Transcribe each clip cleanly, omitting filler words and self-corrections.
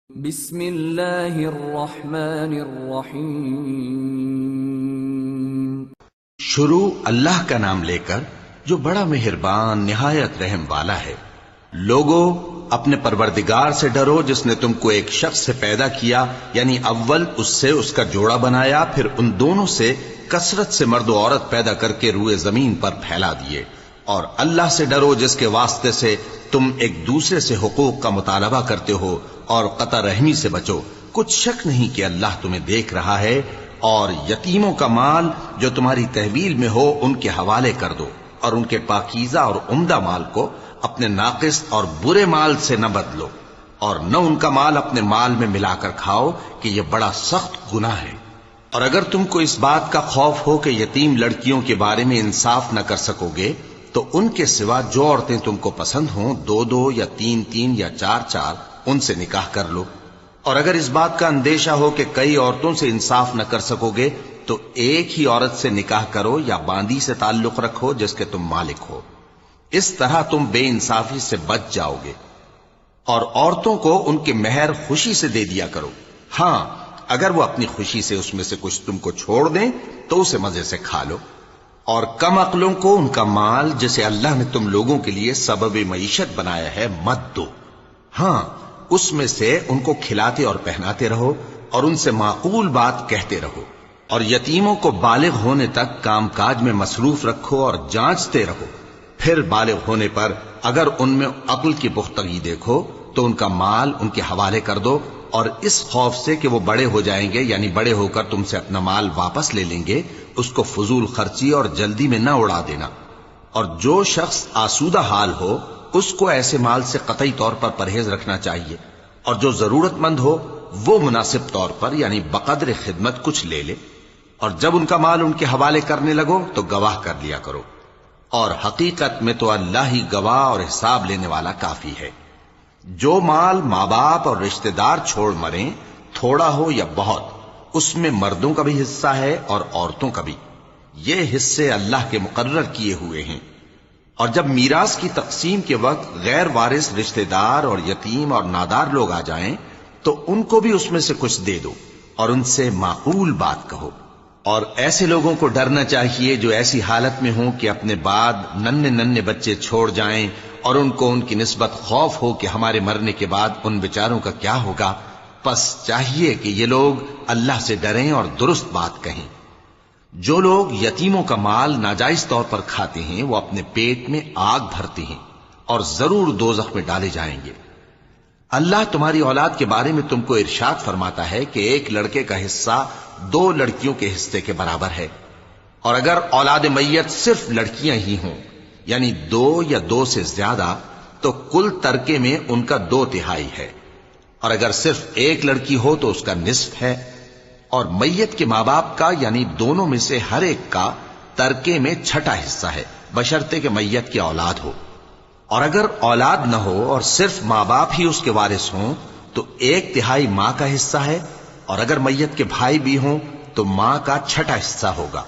بسم اللہ الرحمن الرحیم۔ شروع اللہ کا نام لے کر جو بڑا مہربان نہایت رحم والا ہے۔ لوگو اپنے پروردگار سے ڈرو جس نے تم کو ایک شخص سے پیدا کیا، یعنی اول اس سے اس کا جوڑا بنایا، پھر ان دونوں سے کثرت سے مرد و عورت پیدا کر کے روئے زمین پر پھیلا دیے۔ اور اللہ سے ڈرو جس کے واسطے سے تم ایک دوسرے سے حقوق کا مطالبہ کرتے ہو، اور قطع رحمی سے بچو۔ کچھ شک نہیں کہ اللہ تمہیں دیکھ رہا ہے۔ اور یتیموں کا مال جو تمہاری تحویل میں ہو ان کے حوالے کر دو، اور ان کے پاکیزہ اور عمدہ مال کو اپنے ناقص اور برے مال سے نہ بدلو، اور نہ ان کا مال اپنے مال میں ملا کر کھاؤ کہ یہ بڑا سخت گناہ ہے۔ اور اگر تم کو اس بات کا خوف ہو کہ یتیم لڑکیوں کے بارے میں انصاف نہ کر سکو گے، تو ان کے سوا جو عورتیں تم کو پسند ہوں، دو دو یا تین تین یا چار چار، ان سے نکاح کر لو۔ اور اگر اس بات کا اندیشہ ہو کہ کئی عورتوں سے انصاف نہ کر سکو گے، تو ایک ہی عورت سے نکاح کرو یا باندی سے تعلق رکھو جس کے تم مالک ہو۔ اس طرح تم بے انصافی سے بچ جاؤ گے۔ اور عورتوں کو ان کے مہر خوشی سے دے دیا کرو۔ ہاں، اگر وہ اپنی خوشی سے اس میں سے کچھ تم کو چھوڑ دیں تو اسے مزے سے کھا لو۔ اور کم عقلوں کو ان کا مال جسے اللہ نے تم لوگوں کے لیے سبب معیشت بنایا ہے مت دو۔ ہاں، اس میں سے ان کو کھلاتے اور پہناتے رہو، اور ان سے معقول بات کہتے رہو۔ اور یتیموں کو بالغ ہونے تک کام کاج میں مصروف رکھو اور جانچتے رہو۔ پھر بالغ ہونے پر اگر ان میں عقل کی پختگی دیکھو تو ان کا مال ان کے حوالے کر دو، اور اس خوف سے کہ وہ بڑے ہو جائیں گے، یعنی بڑے ہو کر تم سے اپنا مال واپس لے لیں گے، اس کو فضول خرچی اور جلدی میں نہ اڑا دینا۔ اور جو شخص آسودہ حال ہو اس کو ایسے مال سے قطعی طور پر پرہیز رکھنا چاہیے، اور جو ضرورت مند ہو وہ مناسب طور پر یعنی بقدر خدمت کچھ لے لے۔ اور جب ان کا مال ان کے حوالے کرنے لگو تو گواہ کر لیا کرو، اور حقیقت میں تو اللہ ہی گواہ اور حساب لینے والا کافی ہے۔ جو مال ماں باپ اور رشتہ دار چھوڑ مریں، تھوڑا ہو یا بہت، اس میں مردوں کا بھی حصہ ہے اور عورتوں کا بھی۔ یہ حصے اللہ کے مقرر کیے ہوئے ہیں۔ اور جب میراث کی تقسیم کے وقت غیر وارث رشتہ دار اور یتیم اور نادار لوگ آ جائیں تو ان کو بھی اس میں سے کچھ دے دو، اور ان سے معقول بات کہو۔ اور ایسے لوگوں کو ڈرنا چاہیے جو ایسی حالت میں ہوں کہ اپنے بعد ننھے ننھے بچے چھوڑ جائیں، اور ان کو ان کی نسبت خوف ہو کہ ہمارے مرنے کے بعد ان بیچاروں کا کیا ہوگا۔ پس چاہیے کہ یہ لوگ اللہ سے ڈریں اور درست بات کہیں۔ جو لوگ یتیموں کا مال ناجائز طور پر کھاتے ہیں وہ اپنے پیٹ میں آگ بھرتے ہیں، اور ضرور دوزخ میں ڈالے جائیں گے۔ اللہ تمہاری اولاد کے بارے میں تم کو ارشاد فرماتا ہے کہ ایک لڑکے کا حصہ دو لڑکیوں کے حصے کے برابر ہے۔ اور اگر اولاد میت صرف لڑکیاں ہی ہوں، یعنی دو یا دو سے زیادہ، تو کل ترکے میں ان کا 2/3 ہے۔ اور اگر صرف ایک لڑکی ہو تو اس کا نصف ہے۔ اور میت کے ماں باپ کا یعنی دونوں میں سے ہر ایک کا ترکے میں 6واں حصہ ہے، بشرطے کہ میت کی اولاد ہو۔ اور اگر اولاد نہ ہو اور صرف ماں باپ ہی اس کے وارث ہوں تو 1/3 ماں کا حصہ ہے، اور اگر میت کے بھائی بھی ہوں تو ماں کا 6واں حصہ ہوگا۔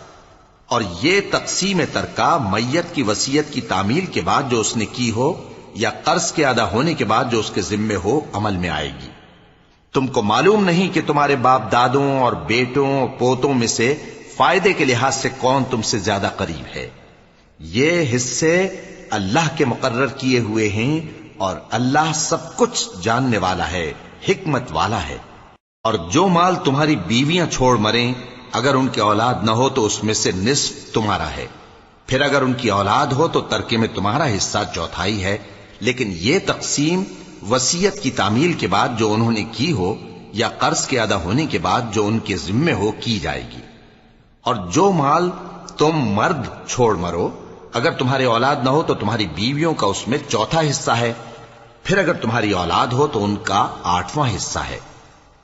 اور یہ تقسیم ترکہ میت کی وصیت کی تعمیل کے بعد جو اس نے کی ہو یا قرض کے ادا ہونے کے بعد جو اس کے ذمے ہو عمل میں آئے گی۔ تم کو معلوم نہیں کہ تمہارے باپ دادوں اور بیٹوں اور پوتوں میں سے فائدے کے لحاظ سے کون تم سے زیادہ قریب ہے۔ یہ حصے اللہ کے مقرر کیے ہوئے ہیں، اور اللہ سب کچھ جاننے والا ہے، حکمت والا ہے۔ اور جو مال تمہاری بیویاں چھوڑ مریں، اگر ان کی اولاد نہ ہو تو اس میں سے نصف تمہارا ہے۔ پھر اگر ان کی اولاد ہو تو ترکے میں تمہارا حصہ 1/4 ہے۔ لیکن یہ تقسیم وصیت کی تعمیل کے بعد جو انہوں نے کی ہو یا قرض کے ادا ہونے کے بعد جو ان کے ذمے ہو کی جائے گی۔ اور جو مال تم مرد چھوڑ مرو، اگر تمہاری اولاد نہ ہو تو تمہاری بیویوں کا اس میں 1/4 حصہ ہے۔ پھر اگر تمہاری اولاد ہو تو ان کا 8واں حصہ ہے۔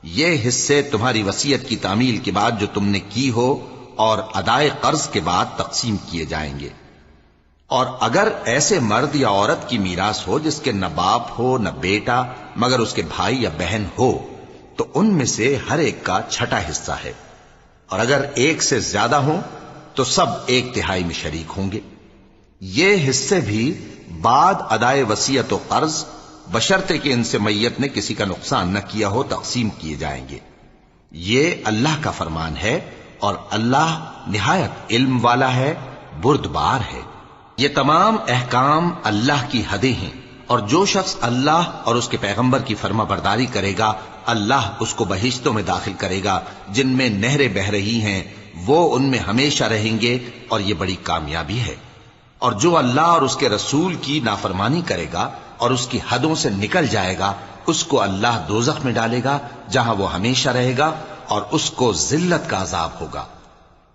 یہ حصے تمہاری وصیت کی تعمیل کے بعد جو تم نے کی ہو اور ادائے قرض کے بعد تقسیم کیے جائیں گے۔ اور اگر ایسے مرد یا عورت کی میراث ہو جس کے نہ باپ ہو نہ بیٹا مگر اس کے بھائی یا بہن ہو، تو ان میں سے ہر ایک کا 6واں حصہ ہے۔ اور اگر ایک سے زیادہ ہوں تو سب 1/3 میں شریک ہوں گے۔ یہ حصے بھی بعد ادائے وصیت و قرض بشرطے کہ ان سے میت نے کسی کا نقصان نہ کیا ہو تقسیم کیے جائیں گے۔ یہ اللہ کا فرمان ہے اور اللہ نہایت علم والا ہے، بردبار ہے۔ یہ تمام احکام اللہ کی حدیں ہیں، اور جو شخص اللہ اور اس کے پیغمبر کی فرما برداری کرے گا اللہ اس کو بہشتوں میں داخل کرے گا جن میں نہریں بہ رہی ہیں، وہ ان میں ہمیشہ رہیں گے، اور یہ بڑی کامیابی ہے۔ اور جو اللہ اور اس کے رسول کی نافرمانی کرے گا اور اس کی حدوں سے نکل جائے گا اس کو اللہ دوزخ میں ڈالے گا جہاں وہ ہمیشہ رہے گا، اور اس کو ذلت کا عذاب ہوگا۔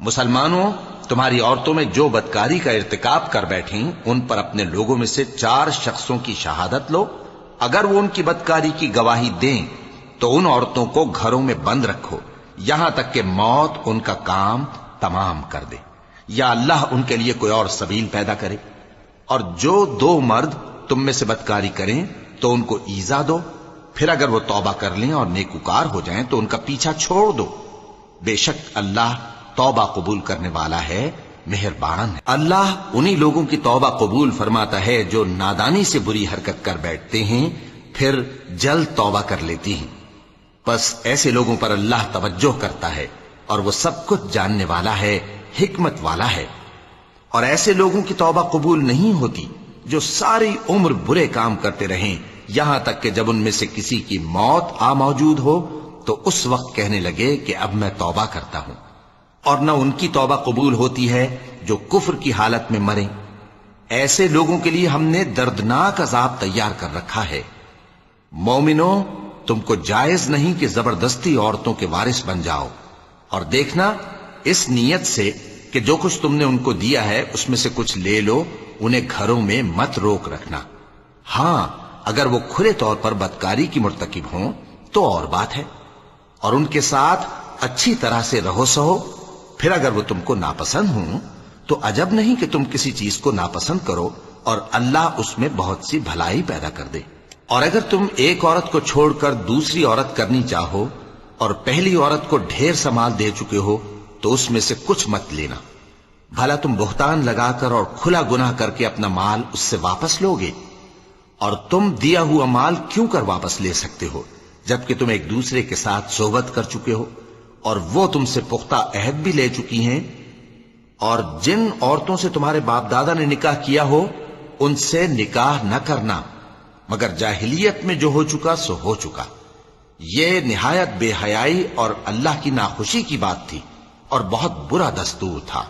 مسلمانوں، تمہاری عورتوں میں جو بدکاری کا ارتکاب کر بیٹھیں ان پر اپنے لوگوں میں سے 4 شخصوں کی شہادت لو۔ اگر وہ ان کی بدکاری کی گواہی دیں تو ان عورتوں کو گھروں میں بند رکھو یہاں تک کہ موت ان کا کام تمام کر دے، یا اللہ ان کے لیے کوئی اور سبیل پیدا کرے۔ اور جو 2 مرد تم میں سے بدکاری کریں تو ان کو ایذا دو، پھر اگر وہ توبہ کر لیں اور نیکوکار ہو جائیں تو ان کا پیچھا چھوڑ دو۔ بے شک اللہ توبہ قبول کرنے والا ہے، مہربان ہے۔ اللہ انہی لوگوں کی توبہ قبول فرماتا ہے جو نادانی سے بری حرکت کر بیٹھتے ہیں پھر جلد توبہ کر لیتی ہیں، بس ایسے لوگوں پر اللہ توجہ کرتا ہے اور وہ سب کچھ جاننے والا ہے، حکمت والا ہے۔ اور ایسے لوگوں کی توبہ قبول نہیں ہوتی جو ساری عمر برے کام کرتے رہیں یہاں تک کہ جب ان میں سے کسی کی موت آ موجود ہو تو اس وقت کہنے لگے کہ اب میں توبہ کرتا ہوں۔ اور نہ ان کی توبہ قبول ہوتی ہے جو کفر کی حالت میں مریں۔ ایسے لوگوں کے لیے ہم نے دردناک عذاب تیار کر رکھا ہے۔ مومنوں، تم کو جائز نہیں کہ زبردستی عورتوں کے وارث بن جاؤ، اور دیکھنا اس نیت سے کہ جو کچھ تم نے ان کو دیا ہے اس میں سے کچھ لے لو، انہیں گھروں میں مت روک رکھنا۔ ہاں، اگر وہ کھلے طور پر بدکاری کی مرتکب ہوں تو اور بات ہے، اور ان کے ساتھ اچھی طرح سے رہو سہو۔ پھر اگر وہ تم کو ناپسند ہوں تو عجب نہیں کہ تم کسی چیز کو ناپسند کرو، اور اللہ اس میں بہت سی بھلائی پیدا کر دے۔ اور اگر تم ایک عورت کو چھوڑ کر دوسری عورت کرنی چاہو اور پہلی عورت کو ڈھیر سا مال دے چکے ہو تو اس میں سے کچھ مت لینا، بھلا تم بہتان لگا کر اور کھلا گناہ کر کے اپنا مال اس سے واپس لوگے؟ اور تم دیا ہوا مال کیوں کر واپس لے سکتے ہو جبکہ تم ایک دوسرے کے ساتھ صحبت کر چکے ہو اور وہ تم سے پختہ عہد بھی لے چکی ہیں؟ اور جن عورتوں سے تمہارے باپ دادا نے نکاح کیا ہو ان سے نکاح نہ کرنا مگر جاہلیت میں جو ہو چکا سو ہو چکا۔ یہ نہایت بے حیائی اور اللہ کی ناخوشی کی بات تھی اور بہت برا دستور تھا۔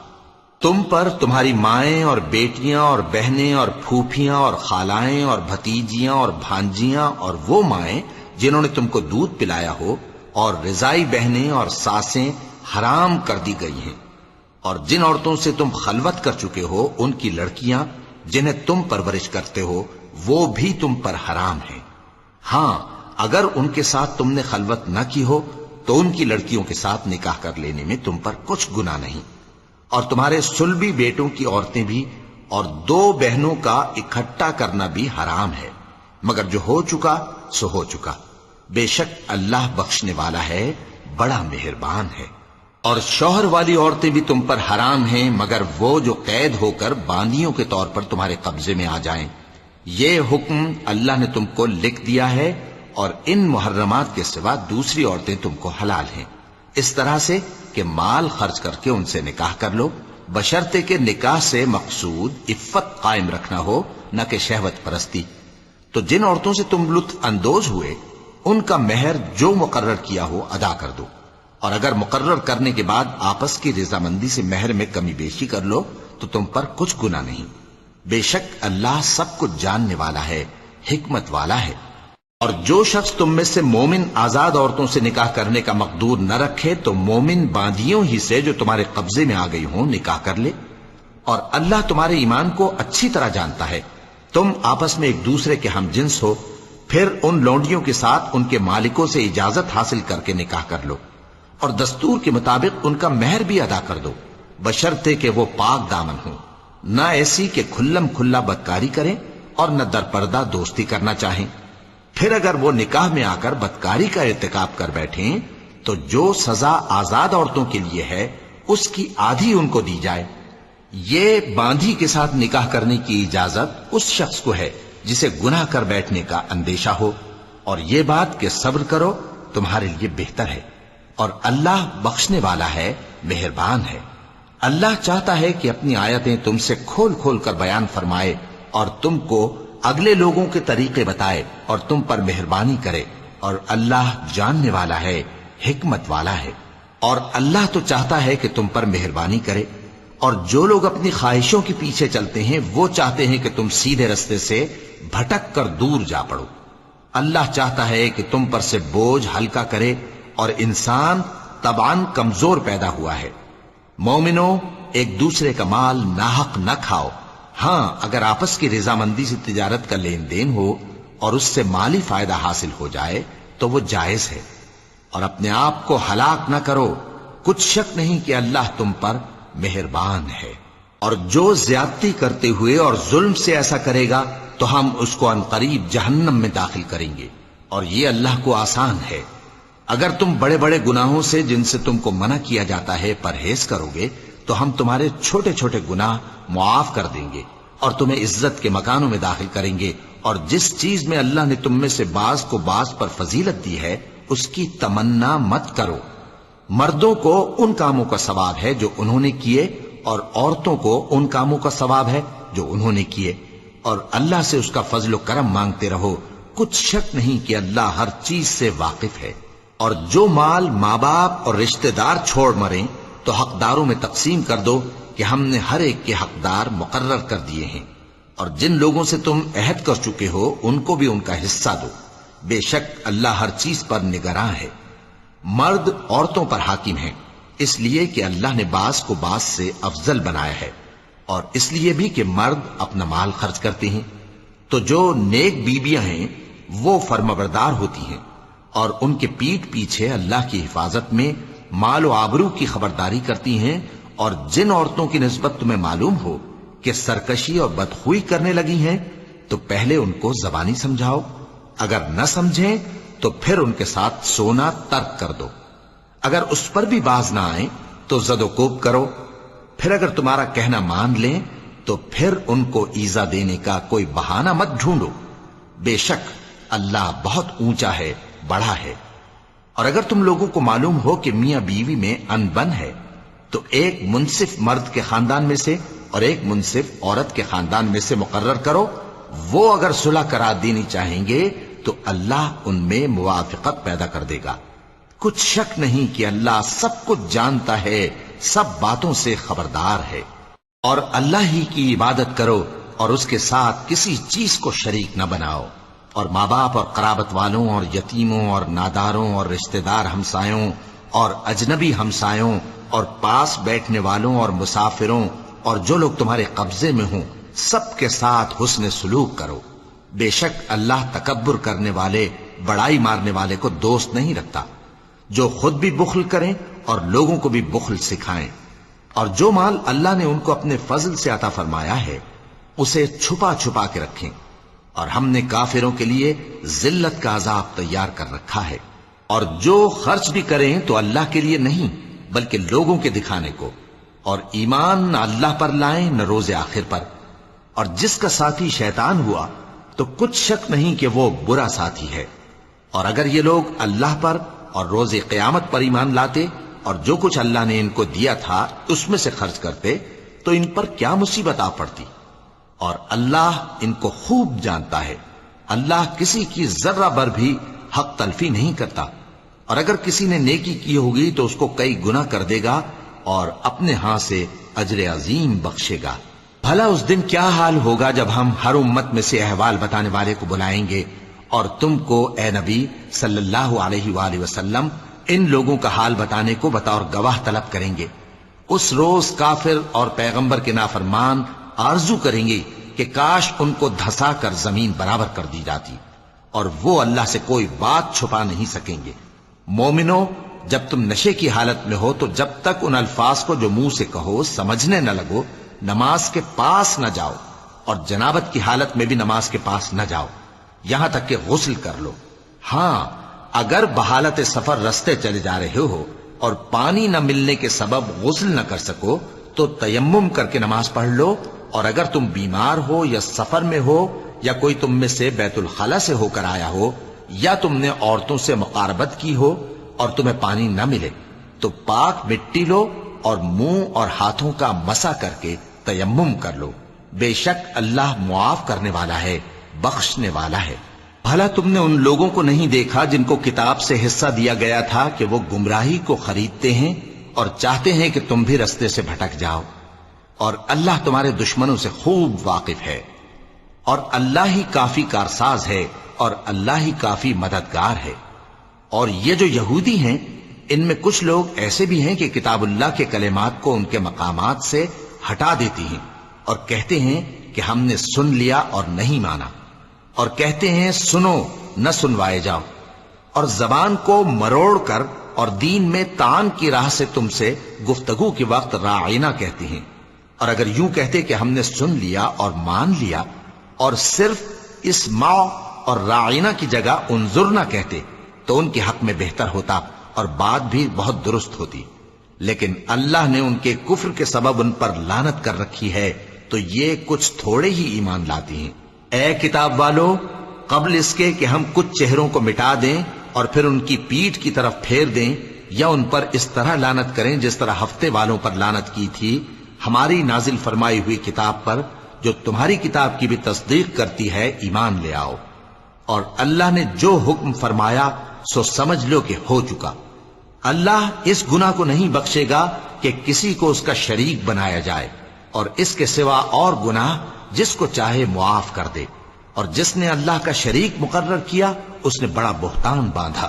تم پر تمہاری مائیں اور بیٹیاں اور بہنیں اور پھوپھیاں اور خالائیں اور بھتیجیاں اور بھانجیاں اور وہ مائیں جنہوں نے تم کو دودھ پلایا ہو اور رضائی بہنیں اور ساسیں حرام کر دی گئی ہیں، اور جن عورتوں سے تم خلوت کر چکے ہو ان کی لڑکیاں جنہیں تم پرورش کرتے ہو وہ بھی تم پر حرام ہیں۔ ہاں، اگر ان کے ساتھ تم نے خلوت نہ کی ہو تو ان کی لڑکیوں کے ساتھ نکاح کر لینے میں تم پر کچھ گناہ نہیں۔ اور تمہارے صلبی بیٹوں کی عورتیں بھی اور 2 بہنوں کا اکٹھا کرنا بھی حرام ہے، مگر جو ہو چکا سو ہو چکا۔ بے شک اللہ بخشنے والا ہے، بڑا مہربان ہے۔ اور شوہر والی عورتیں بھی تم پر حرام ہیں مگر وہ جو قید ہو کر باندیوں کے طور پر تمہارے قبضے میں آ جائیں۔ یہ حکم اللہ نے تم کو لکھ دیا ہے، اور ان محرمات کے سوا دوسری عورتیں تم کو حلال ہیں، اس طرح سے کہ مال خرچ کر کے ان سے نکاح کر لو، بشرطے کہ نکاح سے مقصود عفت قائم رکھنا ہو نہ کہ شہوت پرستی۔ تو جن عورتوں سے تم لطف اندوز ہوئے ان کا مہر جو مقرر کیا ہو ادا کر دو، اور اگر مقرر کرنے کے بعد آپس کی رضامندی سے مہر میں کمی بیشی کر لو تو تم پر کچھ گناہ نہیں۔ بے شک اللہ سب کچھ جاننے والا ہے، حکمت والا ہے۔ اور جو شخص تم میں سے مومن آزاد عورتوں سے نکاح کرنے کا مقدور نہ رکھے تو مومن باندیوں ہی سے جو تمہارے قبضے میں آ گئی ہوں نکاح کر لے، اور اللہ تمہارے ایمان کو اچھی طرح جانتا ہے۔ تم آپس میں ایک دوسرے کے ہم جنس ہو، پھر ان لونڈیوں کے ساتھ ان کے مالکوں سے اجازت حاصل کر کے نکاح کر لو، اور دستور کے مطابق ان کا مہر بھی ادا کر دو، بشرطے کہ وہ پاک دامن ہوں، نہ ایسی کہ کھلم کھلا بدکاری کریں اور نہ در پردہ دوستی کرنا چاہیں۔ پھر اگر وہ نکاح میں آ کر بدکاری کا ارتکاب کر بیٹھیں تو جو سزا آزاد عورتوں کے لیے ہے اس کی آدھی ان کو دی جائے۔ یہ باندھی کے ساتھ نکاح کرنے کی اجازت اس شخص کو ہے جسے گناہ کر بیٹھنے کا اندیشہ ہو، اور یہ بات کہ صبر کرو تمہارے لیے بہتر ہے، اور اللہ بخشنے والا ہے، مہربان ہے۔ اللہ چاہتا ہے کہ اپنی آیتیں تم سے کھول کھول کر بیان فرمائے اور تم کو اگلے لوگوں کے طریقے بتائے اور تم پر مہربانی کرے، اور اللہ جاننے والا ہے، حکمت والا ہے۔ اور اللہ تو چاہتا ہے کہ تم پر مہربانی کرے، اور جو لوگ اپنی خواہشوں کے پیچھے چلتے ہیں وہ چاہتے ہیں کہ تم سیدھے رستے سے بھٹک کر دور جا پڑو۔ اللہ چاہتا ہے کہ تم پر سے بوجھ ہلکا کرے، اور انسان طبعاً کمزور پیدا ہوا ہے۔ مومنوں، ایک دوسرے کا مال ناحق نہ کھاؤ، ہاں اگر آپس کی رضامندی سے تجارت کا لین دین ہو اور اس سے مالی فائدہ حاصل ہو جائے تو وہ جائز ہے، اور اپنے آپ کو ہلاک نہ کرو، کچھ شک نہیں کہ اللہ تم پر مہربان ہے۔ اور جو زیادتی کرتے ہوئے اور ظلم سے ایسا کرے گا تو ہم اس کو عنقریب جہنم میں داخل کریں گے، اور یہ اللہ کو آسان ہے۔ اگر تم بڑے بڑے گناہوں سے جن سے تم کو منع کیا جاتا ہے پرہیز کرو گے تو ہم تمہارے چھوٹے چھوٹے گناہ معاف کر دیں گے اور تمہیں عزت کے مکانوں میں داخل کریں گے، اور جس چیز میں اللہ نے تم میں سے بعض کو بعض پر فضیلت دی ہے اس کی تمنا مت کرو۔ مردوں کو ان کاموں کا ثواب ہے جو انہوں نے کیے، اور عورتوں کو ان کاموں کا ثواب ہے جو انہوں نے کیے، اور اللہ سے اس کا فضل و کرم مانگتے رہو، کچھ شک نہیں کہ اللہ ہر چیز سے واقف ہے۔ اور جو مال ماں باپ اور رشتہ دار چھوڑ مریں تو حقداروں میں تقسیم کر دو کہ ہم نے ہر ایک کے حقدار مقرر کر دیے ہیں، اور جن لوگوں سے تم عہد کر چکے ہو ان کو بھی ان کا حصہ دو، بے شک اللہ ہر چیز پر نگراں ہے۔ مرد عورتوں پر حاکم ہیں، اس لیے کہ اللہ نے بعض کو بعض سے افضل بنایا ہے، اور اس لیے بھی کہ مرد اپنا مال خرچ کرتے ہیں، تو جو نیک بیویاں ہیں وہ فرمانبردار ہوتی ہیں، اور ان کے پیٹھ پیچھے اللہ کی حفاظت میں مال و آبرو کی خبرداری کرتی ہیں۔ اور جن عورتوں کی نسبت تمہیں معلوم ہو کہ سرکشی اور بدخوئی کرنے لگی ہیں تو پہلے ان کو زبانی سمجھاؤ، اگر نہ سمجھیں تو پھر ان کے ساتھ سونا ترک کر دو، اگر اس پر بھی باز نہ آئیں تو زد و کوب کرو، پھر اگر تمہارا کہنا مان لیں تو پھر ان کو ایذا دینے کا کوئی بہانہ مت ڈھونڈو، بے شک اللہ بہت اونچا ہے، بڑا ہے۔ اور اگر تم لوگوں کو معلوم ہو کہ میاں بیوی میں انبن ہے تو ایک منصف مرد کے خاندان میں سے اور ایک منصف عورت کے خاندان میں سے مقرر کرو، وہ اگر صلح کرا دینی چاہیں گے تو اللہ ان میں موافقت پیدا کر دے گا۔ کچھ شک نہیں کہ اللہ سب کچھ جانتا ہے، سب باتوں سے خبردار ہے۔ اور اللہ ہی کی عبادت کرو اور اس کے ساتھ کسی چیز کو شریک نہ بناؤ، اور ماں باپ اور قرابت والوں اور یتیموں اور ناداروں اور رشتہ دار ہمسایوں اور اجنبی ہمسایوں اور پاس بیٹھنے والوں اور مسافروں اور جو لوگ تمہارے قبضے میں ہوں سب کے ساتھ حسن سلوک کرو، بے شک اللہ تکبر کرنے والے، بڑائی مارنے والے کو دوست نہیں رکھتا۔ جو خود بھی بخل کریں اور لوگوں کو بھی بخل سکھائیں، اور جو مال اللہ نے ان کو اپنے فضل سے عطا فرمایا ہے اسے چھپا چھپا کے رکھیں، اور ہم نے کافروں کے لیے ذلت کا عذاب تیار کر رکھا ہے۔ اور جو خرچ بھی کریں تو اللہ کے لیے نہیں بلکہ لوگوں کے دکھانے کو، اور ایمان نہ اللہ پر لائیں نہ روز آخر پر، اور جس کا ساتھی شیطان ہوا تو کچھ شک نہیں کہ وہ برا ساتھی ہے۔ اور اگر یہ لوگ اللہ پر اور روز قیامت پر ایمان لاتے اور جو کچھ اللہ نے ان کو دیا تھا اس میں سے خرچ کرتے تو ان پر کیا مصیبت آ پڑتی، اور اللہ ان کو خوب جانتا ہے۔ اللہ کسی کی ذرہ بر بھی حق تلفی نہیں کرتا، اور اگر کسی نے نیکی کی ہوگی تو اس کو کئی گنا کر دے گا اور اپنے ہاں سے اجر عظیم بخشے گا۔ بھلا اس دن کیا حال ہوگا جب ہم ہر امت میں سے احوال بتانے والے کو بلائیں گے اور تم کو اے نبی صلی اللہ علیہ وآلہ وسلم ان لوگوں کا حال بتانے کو بطور گواہ طلب کریں گے۔ اس روز کافر اور پیغمبر کے نافرمان آرزو کریں گے کہ کاش ان کو دھسا کر زمین برابر کر دی جاتی، اور وہ اللہ سے کوئی بات چھپا نہیں سکیں گے۔ مومنو، جب تم نشے کی حالت میں ہو تو جب تک ان الفاظ کو جو منہ سے کہو سمجھنے نہ لگو نماز کے پاس نہ جاؤ، اور جنابت کی حالت میں بھی نماز کے پاس نہ جاؤ یہاں تک کہ غسل کر لو۔ ہاں اگر بحالت سفر رستے چلے جا رہے ہو اور پانی نہ ملنے کے سبب غسل نہ کر سکو تو تیمم کر کے نماز پڑھ لو، اور اگر تم بیمار ہو یا سفر میں ہو یا کوئی تم میں سے بیت الخلا سے ہو کر آیا ہو، یا تم نے عورتوں سے مقاربت کی ہو اور تمہیں پانی نہ ملے، تو پاک مٹی لو اور منہ اور ہاتھوں کا مسح کر کے تیمم کر لو، بے شک اللہ معاف کرنے والا ہے، بخشنے والا ہے۔ بھلا تم نے ان لوگوں کو نہیں دیکھا جن کو کتاب سے حصہ دیا گیا تھا کہ وہ گمراہی کو خریدتے ہیں اور چاہتے ہیں کہ تم بھی رستے سے بھٹک جاؤ، اور اللہ تمہارے دشمنوں سے خوب واقف ہے، اور اللہ ہی کافی کارساز ہے، اور اللہ ہی کافی مددگار ہے۔ اور یہ جو یہودی ہیں، ان میں کچھ لوگ ایسے بھی ہیں کہ کتاب اللہ کے کلمات کو ان کے مقامات سے ہٹا دیتی ہیں اور کہتے ہیں کہ ہم نے سن لیا اور نہیں مانا، اور کہتے ہیں سنو نہ سنوائے جاؤ، اور زبان کو مروڑ کر اور دین میں طعن کی راہ سے تم سے گفتگو کے وقت راعینا کہتی ہیں۔ اور اگر یوں کہتے کہ ہم نے سن لیا اور مان لیا، اور صرف اسمعوا اور راعینا کی جگہ انظرنا کہتے، تو ان کے حق میں بہتر ہوتا اور بات بھی بہت درست ہوتی، لیکن اللہ نے ان کے کفر کے سبب ان پر لعنت کر رکھی ہے، تو یہ کچھ تھوڑے ہی ایمان لاتی ہیں۔ اے کتاب والو، قبل اس کے کہ ہم کچھ چہروں کو مٹا دیں اور پھر ان کی پیٹھ کی طرف پھیر دیں یا ان پر اس طرح لعنت کریں جس طرح ہفتے والوں پر لعنت کی تھی، ہماری نازل فرمائی ہوئی کتاب پر جو تمہاری کتاب کی بھی تصدیق کرتی ہے ایمان لے آؤ، اور اللہ نے جو حکم فرمایا سو سمجھ لو کہ ہو چکا۔ اللہ اس گناہ کو نہیں بخشے گا کہ کسی کو اس کا شریک بنایا جائے، اور اس کے سوا اور گناہ جس کو چاہے معاف کر دے، اور جس نے اللہ کا شریک مقرر کیا اس نے بڑا بہتان باندھا۔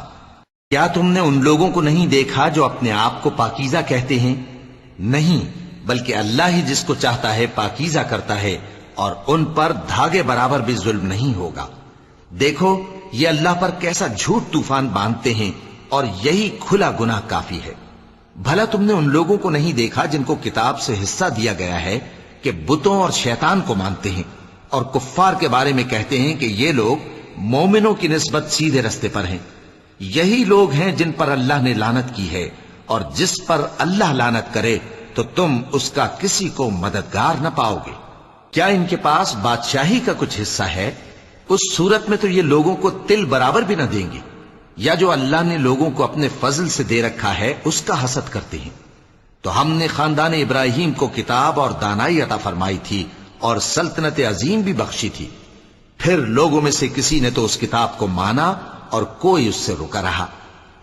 کیا تم نے ان لوگوں کو نہیں دیکھا جو اپنے آپ کو پاکیزہ کہتے ہیں؟ نہیں، بلکہ اللہ ہی جس کو چاہتا ہے پاکیزہ کرتا ہے، اور ان پر دھاگے برابر بھی ظلم نہیں ہوگا۔ دیکھو یہ اللہ پر کیسا جھوٹ طوفان باندھتے ہیں، اور یہی کھلا گناہ کافی ہے۔ بھلا تم نے ان لوگوں کو نہیں دیکھا جن کو کتاب سے حصہ دیا گیا ہے کہ بتوں اور شیطان کو مانتے ہیں، اور کفار کے بارے میں کہتے ہیں کہ یہ لوگ مومنوں کی نسبت سیدھے رستے پر ہیں۔ یہی لوگ ہیں جن پر اللہ نے لعنت کی ہے، اور جس پر اللہ لعنت کرے تو تم اس کا کسی کو مددگار نہ پاؤ گے۔ کیا ان کے پاس بادشاہی کا کچھ حصہ ہے؟ اس صورت میں تو یہ لوگوں کو تل برابر بھی نہ دیں گے، یا جو اللہ نے لوگوں کو اپنے فضل سے دے رکھا ہے اس کا حسد کرتے ہیں۔ تو ہم نے خاندان ابراہیم کو کتاب اور دانائی عطا فرمائی تھی اور سلطنت عظیم بھی بخشی تھی، پھر لوگوں میں سے کسی نے تو اس کتاب کو مانا اور کوئی اس سے رکا رہا،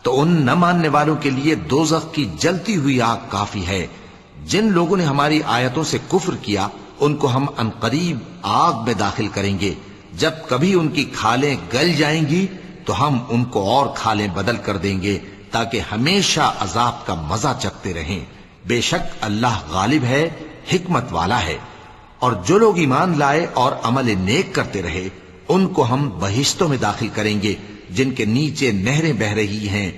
تو ان نہ ماننے والوں کے لیے دوزخ کی جلتی ہوئی آگ کافی ہے۔ جن لوگوں نے ہماری آیتوں سے کفر کیا ان کو ہم عنقریب آگ میں داخل کریں گے، جب کبھی ان کی کھالیں گل جائیں گی تو ہم ان کو اور کھالیں بدل کر دیں گے تاکہ ہمیشہ عذاب کا مزہ چکھتے رہیں۔ بے شک اللہ غالب ہے، حکمت والا ہے۔ اور جو لوگ ایمان لائے اور عمل نیک کرتے رہے ان کو ہم بہشتوں میں داخل کریں گے جن کے نیچے نہریں بہ رہی ہیں،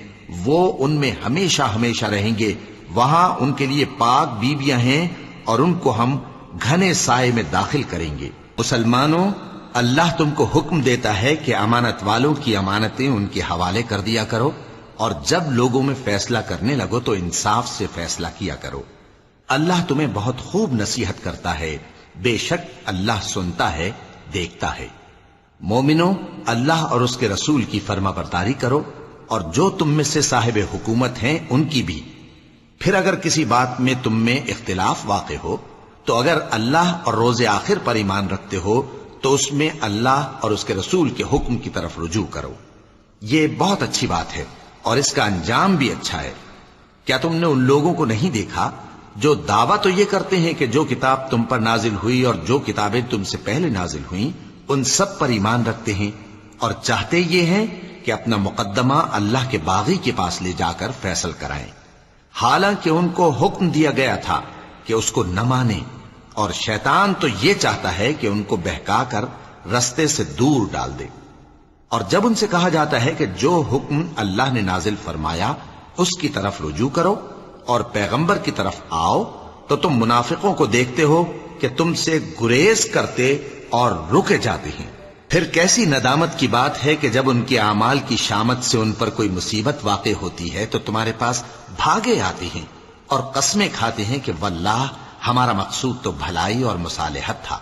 وہ ان میں ہمیشہ ہمیشہ رہیں گے، وہاں ان کے لیے پاک بیویاں ہیں اور ان کو ہم گھنے سائے میں داخل کریں گے۔ مسلمانوں، اللہ تم کو حکم دیتا ہے کہ امانت والوں کی امانتیں ان کے حوالے کر دیا کرو، اور جب لوگوں میں فیصلہ کرنے لگو تو انصاف سے فیصلہ کیا کرو۔ اللہ تمہیں بہت خوب نصیحت کرتا ہے، بے شک اللہ سنتا ہے، دیکھتا ہے۔ مومنوں، اللہ اور اس کے رسول کی فرما برداری کرو، اور جو تم میں سے صاحب حکومت ہیں ان کی بھی۔ پھر اگر کسی بات میں تم میں اختلاف واقع ہو تو اگر اللہ اور روز آخر پر ایمان رکھتے ہو تو اس میں اللہ اور اس کے رسول کے حکم کی طرف رجوع کرو۔ یہ بہت اچھی بات ہے اور اس کا انجام بھی اچھا ہے۔ کیا تم نے ان لوگوں کو نہیں دیکھا جو دعویٰ تو یہ کرتے ہیں کہ جو کتاب تم پر نازل ہوئی اور جو کتابیں تم سے پہلے نازل ہوئیں ان سب پر ایمان رکھتے ہیں، اور چاہتے یہ ہیں کہ اپنا مقدمہ اللہ کے باغی کے پاس لے جا کر فیصل کرائیں، حالانکہ ان کو حکم دیا گیا تھا کہ اس کو نہ مانیں، اور شیطان تو یہ چاہتا ہے کہ ان کو بہکا کر رستے سے دور ڈال دے۔ اور جب ان سے کہا جاتا ہے کہ جو حکم اللہ نے نازل فرمایا اس کی طرف رجوع کرو اور پیغمبر کی طرف آؤ، تو تم منافقوں کو دیکھتے ہو کہ تم سے گریز کرتے اور رکے جاتے ہیں۔ پھر کیسی ندامت کی بات ہے کہ جب ان کے اعمال کی شامت سے ان پر کوئی مصیبت واقع ہوتی ہے تو تمہارے پاس بھاگے آتے ہیں اور قسمیں کھاتے ہیں کہ واللہ ہمارا مقصود تو بھلائی اور مصالحت تھا۔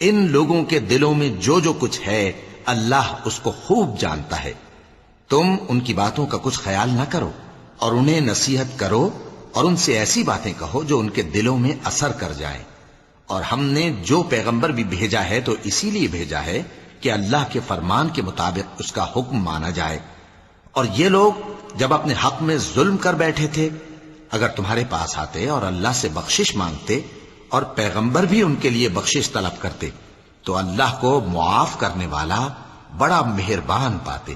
ان لوگوں کے دلوں میں جو جو کچھ ہے اللہ اس کو خوب جانتا ہے۔ تم ان کی باتوں کا کچھ خیال نہ کرو اور انہیں نصیحت کرو اور ان سے ایسی باتیں کہو جو ان کے دلوں میں اثر کر جائیں۔ اور ہم نے جو پیغمبر بھی بھیجا ہے تو اسی لیے بھیجا ہے کہ اللہ کے فرمان کے مطابق اس کا حکم مانا جائے۔ اور یہ لوگ جب اپنے حق میں ظلم کر بیٹھے تھے، اگر تمہارے پاس آتے اور اللہ سے بخشش مانگتے اور پیغمبر بھی ان کے لیے بخشش طلب کرتے تو اللہ کو معاف کرنے والا بڑا مہربان پاتے۔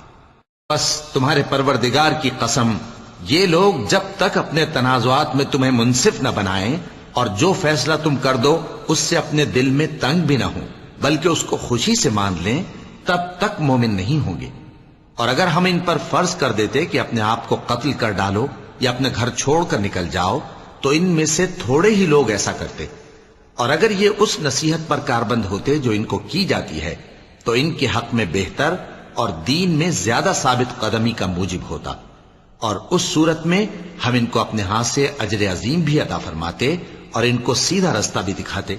بس تمہارے پروردگار کی قسم، یہ لوگ جب تک اپنے تنازعات میں تمہیں منصف نہ بنائیں اور جو فیصلہ تم کر دو اس سے اپنے دل میں تنگ بھی نہ ہوں بلکہ اس کو خوشی سے مان لیں، تب تک مومن نہیں ہوں گے۔ اور اگر ہم ان پر فرض کر دیتے کہ اپنے آپ کو قتل کر ڈالو یا اپنے گھر چھوڑ کر نکل جاؤ تو ان میں سے تھوڑے ہی لوگ ایسا کرتے، اور اگر یہ اس نصیحت پر کاربند ہوتے جو ان کو کی جاتی ہے تو ان کے حق میں بہتر اور دین میں زیادہ ثابت قدمی کا موجب ہوتا، اور اس صورت میں ہم ان کو اپنے ہاتھ سے اجر عظیم بھی عطا فرماتے اور ان کو سیدھا رستہ بھی دکھاتے۔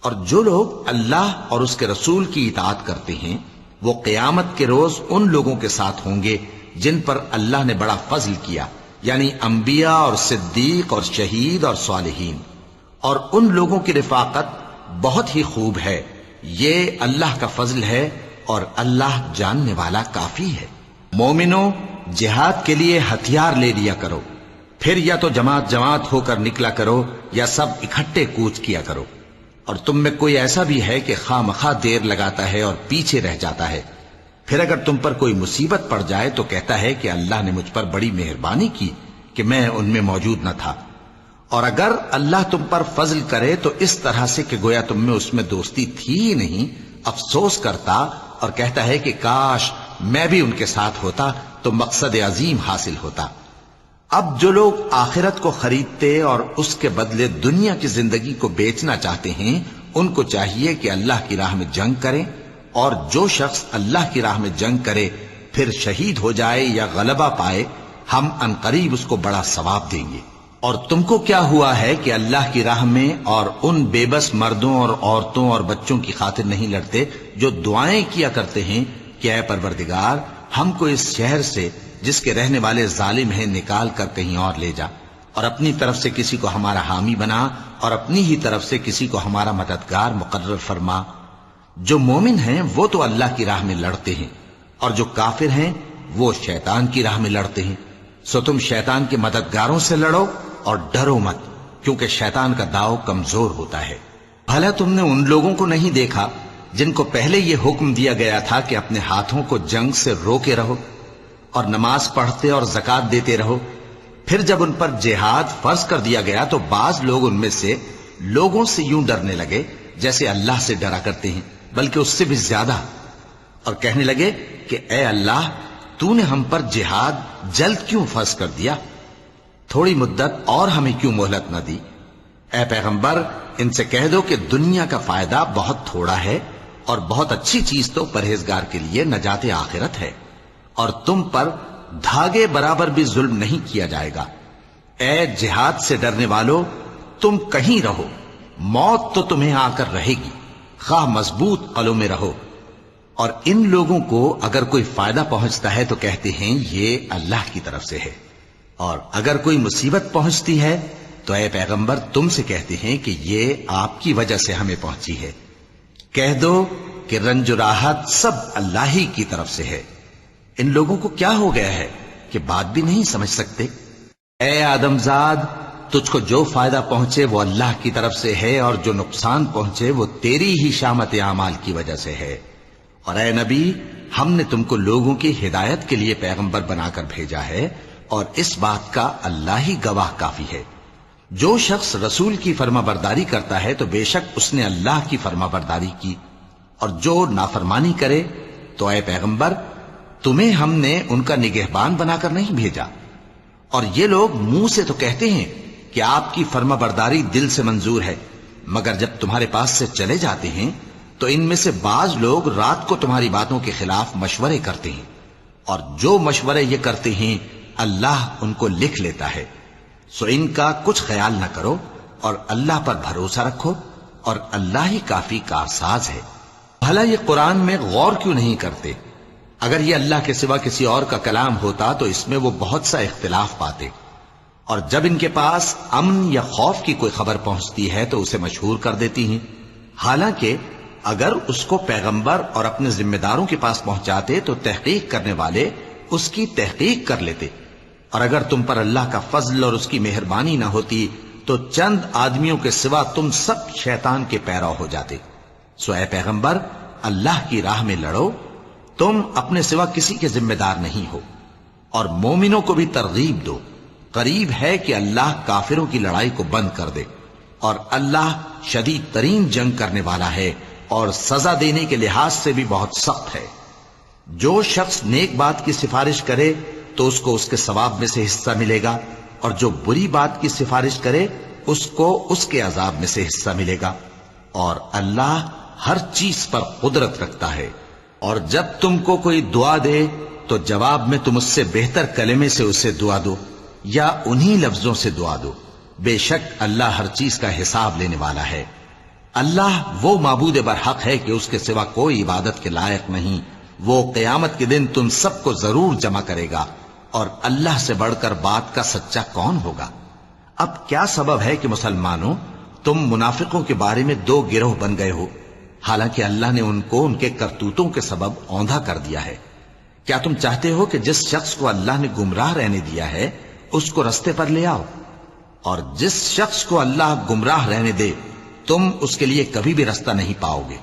اور جو لوگ اللہ اور اس کے رسول کی اطاعت کرتے ہیں وہ قیامت کے روز ان لوگوں کے ساتھ ہوں گے جن پر اللہ نے بڑا فضل کیا، یعنی انبیاء اور صدیق اور شہید اور صالحین، اور ان لوگوں کی رفاقت بہت ہی خوب ہے۔ یہ اللہ کا فضل ہے اور اللہ جاننے والا کافی ہے۔ مومنوں، جہاد کے لیے ہتھیار لے لیا کرو، پھر یا تو جماعت جماعت ہو کر نکلا کرو یا سب اکٹھے کوچ کیا کرو۔ اور تم میں کوئی ایسا بھی ہے کہ خواہ مخواہ دیر لگاتا ہے اور پیچھے رہ جاتا ہے، پھر اگر تم پر کوئی مصیبت پڑ جائے تو کہتا ہے کہ اللہ نے مجھ پر بڑی مہربانی کی کہ میں ان میں موجود نہ تھا۔ اور اگر اللہ تم پر فضل کرے تو اس طرح سے کہ گویا تم میں اس میں دوستی تھی ہی نہیں، افسوس کرتا اور کہتا ہے کہ کاش میں بھی ان کے ساتھ ہوتا تو مقصد عظیم حاصل ہوتا۔ اب جو لوگ آخرت کو خریدتے اور اس کے بدلے دنیا کی زندگی کو بیچنا چاہتے ہیں ان کو چاہیے کہ اللہ کی راہ میں جنگ کریں، اور جو شخص اللہ کی راہ میں جنگ کرے پھر شہید ہو جائے یا غلبہ پائے ہم عنقریب اس کو بڑا ثواب دیں گے۔ اور تم کو کیا ہوا ہے کہ اللہ کی راہ میں اور ان بے بس مردوں اور عورتوں اور بچوں کی خاطر نہیں لڑتے جو دعائیں کیا کرتے ہیں کہ اے پروردگار ہم کو اس شہر سے جس کے رہنے والے ظالم ہیں نکال کر کہیں اور لے جا، اور اپنی طرف سے کسی کو ہمارا حامی بنا اور اپنی ہی طرف سے کسی کو ہمارا مددگار مقرر فرما۔ جو مومن ہیں وہ تو اللہ کی راہ میں لڑتے ہیں، اور جو کافر ہیں وہ شیطان کی راہ میں لڑتے ہیں، سو تم شیطان کے مددگاروں سے لڑو اور ڈرو مت، کیونکہ شیطان کا داؤ کمزور ہوتا ہے۔ بھلا تم نے ان لوگوں کو نہیں دیکھا جن کو پہلے یہ حکم دیا گیا تھا کہ اپنے ہاتھوں کو جنگ سے روکے رہو اور نماز پڑھتے اور زکوٰۃ دیتے رہو، پھر جب ان پر جہاد فرض کر دیا گیا تو بعض لوگ ان میں سے لوگوں سے یوں ڈرنے لگے جیسے اللہ سے ڈرا کرتے ہیں، بلکہ اس سے بھی زیادہ، اور کہنے لگے کہ اے اللہ تو نے ہم پر جہاد جلد کیوں فرض کر دیا، تھوڑی مدت اور ہمیں کیوں مہلت نہ دی۔ اے پیغمبر ان سے کہہ دو کہ دنیا کا فائدہ بہت تھوڑا ہے اور بہت اچھی چیز تو پرہیزگار کے لیے نجات آخرت ہے، اور تم پر دھاگے برابر بھی ظلم نہیں کیا جائے گا۔ اے جہاد سے ڈرنے والو، تم کہیں رہو، موت تو تمہیں آ کر رہے گی، خواہ مضبوط قلعوں میں رہو۔ اور ان لوگوں کو اگر کوئی فائدہ پہنچتا ہے تو کہتے ہیں یہ اللہ کی طرف سے ہے، اور اگر کوئی مصیبت پہنچتی ہے تو اے پیغمبر تم سے کہتے ہیں کہ یہ آپ کی وجہ سے ہمیں پہنچی ہے۔ کہہ دو کہ رنج و راحت سب اللہ ہی کی طرف سے ہے۔ ان لوگوں کو کیا ہو گیا ہے کہ بات بھی نہیں سمجھ سکتے؟ اے آدم زاد، تجھ کو جو فائدہ پہنچے وہ اللہ کی طرف سے ہے، اور جو نقصان پہنچے وہ تیری ہی شامت اعمال کی وجہ سے ہے۔ اور اے نبی، ہم نے تم کو لوگوں کی ہدایت کے لیے پیغمبر بنا کر بھیجا ہے، اور اس بات کا اللہ ہی گواہ کافی ہے۔ جو شخص رسول کی فرما برداری کرتا ہے تو بے شک اس نے اللہ کی فرما برداری کی، اور جو نافرمانی کرے تو اے پیغمبر تمہیں ہم نے ان کا نگہبان بنا کر نہیں بھیجا۔ اور یہ لوگ منہ سے تو کہتے ہیں کہ آپ کی فرما برداری دل سے منظور ہے، مگر جب تمہارے پاس سے چلے جاتے ہیں تو ان میں سے بعض لوگ رات کو تمہاری باتوں کے خلاف مشورے کرتے ہیں، اور جو مشورے یہ کرتے ہیں اللہ ان کو لکھ لیتا ہے۔ سو ان کا کچھ خیال نہ کرو اور اللہ پر بھروسہ رکھو، اور اللہ ہی کافی کارساز ہے۔ بھلا یہ قرآن میں غور کیوں نہیں کرتے؟ اگر یہ اللہ کے سوا کسی اور کا کلام ہوتا تو اس میں وہ بہت سا اختلاف پاتے، اور جب ان کے پاس امن یا خوف کی کوئی خبر پہنچتی ہے تو اسے مشہور کر دیتی ہیں، حالانکہ اگر اس کو پیغمبر اور اپنے ذمہ داروں کے پاس پہنچاتے تو تحقیق کرنے والے اس کی تحقیق کر لیتے، اور اگر تم پر اللہ کا فضل اور اس کی مہربانی نہ ہوتی تو چند آدمیوں کے سوا تم سب شیطان کے پیرو ہو جاتے۔ سو اے پیغمبر، اللہ کی راہ میں لڑو، تم اپنے سوا کسی کے ذمہ دار نہیں ہو، اور مومنوں کو بھی ترغیب دو، قریب ہے کہ اللہ کافروں کی لڑائی کو بند کر دے، اور اللہ شدید ترین جنگ کرنے والا ہے اور سزا دینے کے لحاظ سے بھی بہت سخت ہے۔ جو شخص نیک بات کی سفارش کرے تو اس کو اس کے ثواب میں سے حصہ ملے گا، اور جو بری بات کی سفارش کرے اس کو اس کے عذاب میں سے حصہ ملے گا، اور اللہ ہر چیز پر قدرت رکھتا ہے۔ اور جب تم کو کوئی دعا دے تو جواب میں تم اس سے بہتر کلمے سے اسے دعا دو یا انہی لفظوں سے دعا دو، بے شک اللہ ہر چیز کا حساب لینے والا ہے۔ اللہ وہ معبود برحق ہے کہ اس کے سوا کوئی عبادت کے لائق نہیں۔ وہ قیامت کے دن تم سب کو ضرور جمع کرے گا، اور اللہ سے بڑھ کر بات کا سچا کون ہوگا؟ اب کیا سبب ہے کہ مسلمانوں تم منافقوں کے بارے میں دو گروہ بن گئے ہو، حالانکہ اللہ نے ان کو ان کے کرتوتوں کے سبب اوندھا کر دیا ہے؟ کیا تم چاہتے ہو کہ جس شخص کو اللہ نے گمراہ رہنے دیا ہے اس کو رستے پر لے آؤ، اور جس شخص کو اللہ گمراہ رہنے دے تم اس کے لیے کبھی بھی رستہ نہیں پاؤ گے؟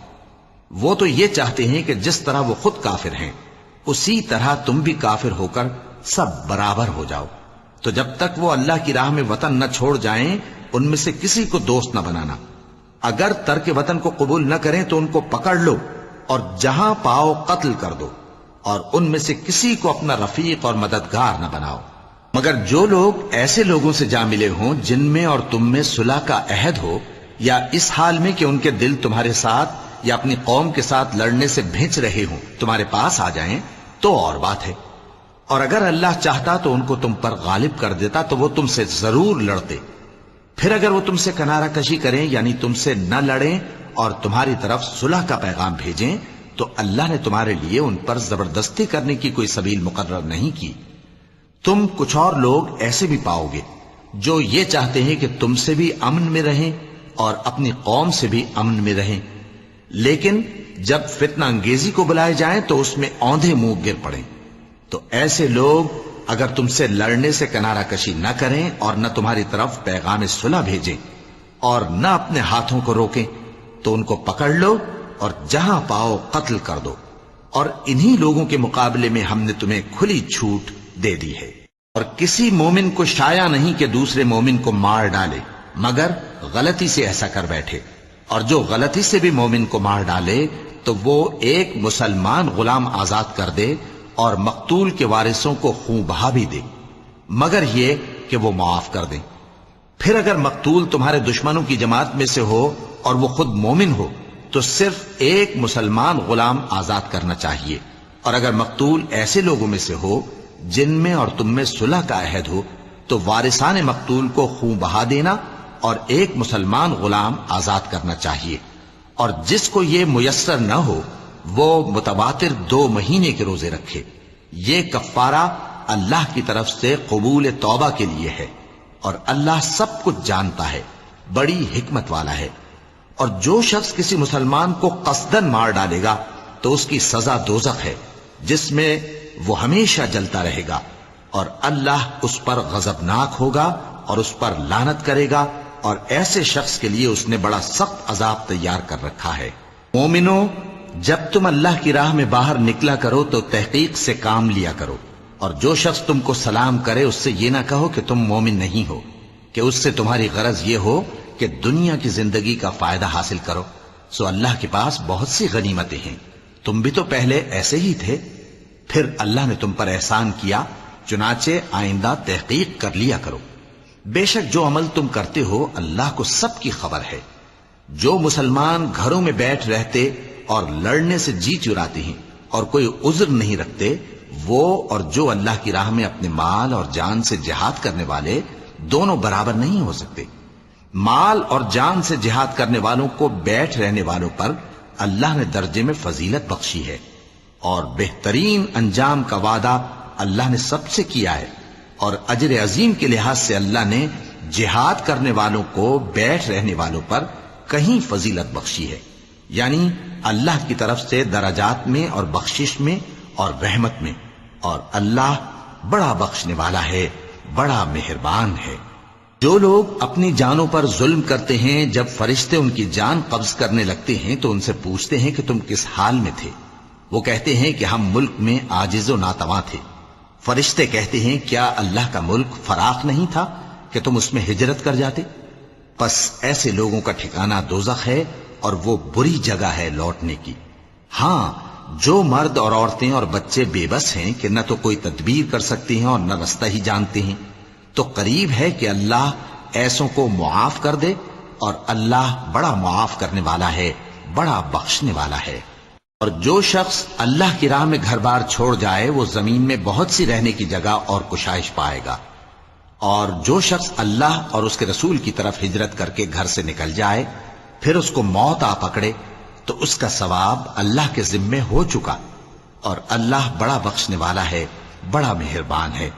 وہ تو یہ چاہتے ہیں کہ جس طرح وہ خود کافر ہیں اسی طرح تم بھی کافر ہو کر سب برابر ہو جاؤ۔ تو جب تک وہ اللہ کی راہ میں وطن نہ چھوڑ جائیں ان میں سے کسی کو دوست نہ بنانا۔ اگر ترک وطن کو قبول نہ کریں تو ان کو پکڑ لو اور جہاں پاؤ قتل کر دو، اور ان میں سے کسی کو اپنا رفیق اور مددگار نہ بناؤ، مگر جو لوگ ایسے لوگوں سے جا ملے ہوں جن میں اور تم میں صلح کا عہد ہو، یا اس حال میں کہ ان کے دل تمہارے ساتھ یا اپنی قوم کے ساتھ لڑنے سے بھنچ رہے ہوں تمہارے پاس آ جائیں تو اور بات ہے، اور اگر اللہ چاہتا تو ان کو تم پر غالب کر دیتا تو وہ تم سے ضرور لڑتے۔ پھر اگر وہ تم سے کنارہ کشی کریں یعنی تم سے نہ لڑیں اور تمہاری طرف صلح کا پیغام بھیجیں تو اللہ نے تمہارے لیے ان پر زبردستی کرنے کی کوئی سبیل مقرر نہیں کی۔ تم کچھ اور لوگ ایسے بھی پاؤ گے جو یہ چاہتے ہیں کہ تم سے بھی امن میں رہیں اور اپنی قوم سے بھی امن میں رہیں، لیکن جب فتنہ انگیزی کو بلائے جائیں تو اس میں اوندھے منہ گر پڑیں۔ تو ایسے لوگ اگر تم سے لڑنے سے کنارہ کشی نہ کریں اور نہ تمہاری طرف پیغام صلح بھیجیں اور نہ اپنے ہاتھوں کو روکیں تو ان کو پکڑ لو اور جہاں پاؤ قتل کر دو، اور انہی لوگوں کے مقابلے میں ہم نے تمہیں کھلی چھوٹ دے دی ہے۔ اور کسی مومن کو شایع نہیں کہ دوسرے مومن کو مار ڈالے مگر غلطی سے ایسا کر بیٹھے، اور جو غلطی سے بھی مومن کو مار ڈالے تو وہ ایک مسلمان غلام آزاد کر دے اور مقتول کے وارثوں کو خون بہا بھی دے، مگر یہ کہ وہ معاف کر دیں۔ پھر اگر مقتول تمہارے دشمنوں کی جماعت میں سے ہو اور وہ خود مومن ہو تو صرف ایک مسلمان غلام آزاد کرنا چاہیے، اور اگر مقتول ایسے لوگوں میں سے ہو جن میں اور تم میں صلح کا عہد ہو تو وارثان مقتول کو خون بہا دینا اور ایک مسلمان غلام آزاد کرنا چاہیے، اور جس کو یہ میسر نہ ہو وہ متواتر 2 مہینے کے روزے رکھے۔ یہ کفارہ اللہ کی طرف سے قبول توبہ کے لیے ہے، اور اللہ سب کچھ جانتا ہے، بڑی حکمت والا ہے۔ اور جو شخص کسی مسلمان کو قصدن مار ڈالے گا تو اس کی سزا دوزخ ہے جس میں وہ ہمیشہ جلتا رہے گا، اور اللہ اس پر غضبناک ہوگا اور اس پر لعنت کرے گا، اور ایسے شخص کے لیے اس نے بڑا سخت عذاب تیار کر رکھا ہے۔ مومنو، جب تم اللہ کی راہ میں باہر نکلا کرو تو تحقیق سے کام لیا کرو، اور جو شخص تم کو سلام کرے اس سے یہ نہ کہو کہ تم مومن نہیں ہو، کہ اس سے تمہاری غرض یہ ہو کہ دنیا کی زندگی کا فائدہ حاصل کرو۔ سو اللہ کے پاس بہت سی غنیمتیں ہیں، تم بھی تو پہلے ایسے ہی تھے، پھر اللہ نے تم پر احسان کیا، چنانچہ آئندہ تحقیق کر لیا کرو۔ بے شک جو عمل تم کرتے ہو اللہ کو سب کی خبر ہے۔ جو مسلمان گھروں میں بیٹھ رہتے اور لڑنے سے جی چراتے ہیں اور کوئی عذر نہیں رکھتے، وہ اور جو اللہ کی راہ میں اپنے مال اور جان سے جہاد کرنے والے دونوں برابر نہیں ہو سکتے۔ مال اور جان سے جہاد کرنے والوں کو بیٹھ رہنے والوں پر اللہ نے درجے میں فضیلت بخشی ہے، اور بہترین انجام کا وعدہ اللہ نے سب سے کیا ہے، اور اجر عظیم کے لحاظ سے اللہ نے جہاد کرنے والوں کو بیٹھ رہنے والوں پر کہیں فضیلت بخشی ہے، یعنی اللہ کی طرف سے درجات میں اور بخشش میں اور رحمت میں، اور اللہ بڑا بخشنے والا ہے، بڑا مہربان ہے۔ جو لوگ اپنی جانوں پر ظلم کرتے ہیں، جب فرشتے ان کی جان قبض کرنے لگتے ہیں تو ان سے پوچھتے ہیں کہ تم کس حال میں تھے؟ وہ کہتے ہیں کہ ہم ملک میں عاجز و ناتواں تھے۔ فرشتے کہتے ہیں کیا اللہ کا ملک فراخ نہیں تھا کہ تم اس میں ہجرت کر جاتے؟ پس ایسے لوگوں کا ٹھکانہ دوزخ ہے، اور وہ بری جگہ ہے لوٹنے کی۔ ہاں، جو مرد اور عورتیں اور بچے بے بس ہیں کہ نہ تو کوئی تدبیر کر سکتے ہیں اور نہ رستہ ہی جانتے ہیں، تو قریب ہے کہ اللہ ایسوں کو معاف کر دے، اور اللہ بڑا معاف کرنے والا ہے، بڑا بخشنے والا ہے۔ اور جو شخص اللہ کی راہ میں گھر بار چھوڑ جائے وہ زمین میں بہت سی رہنے کی جگہ اور کشائش پائے گا، اور جو شخص اللہ اور اس کے رسول کی طرف ہجرت کر کے گھر سے نکل جائے پھر اس کو موت آ پکڑے تو اس کا ثواب اللہ کے ذمے ہو چکا، اور اللہ بڑا بخشنے والا ہے، بڑا مہربان ہے۔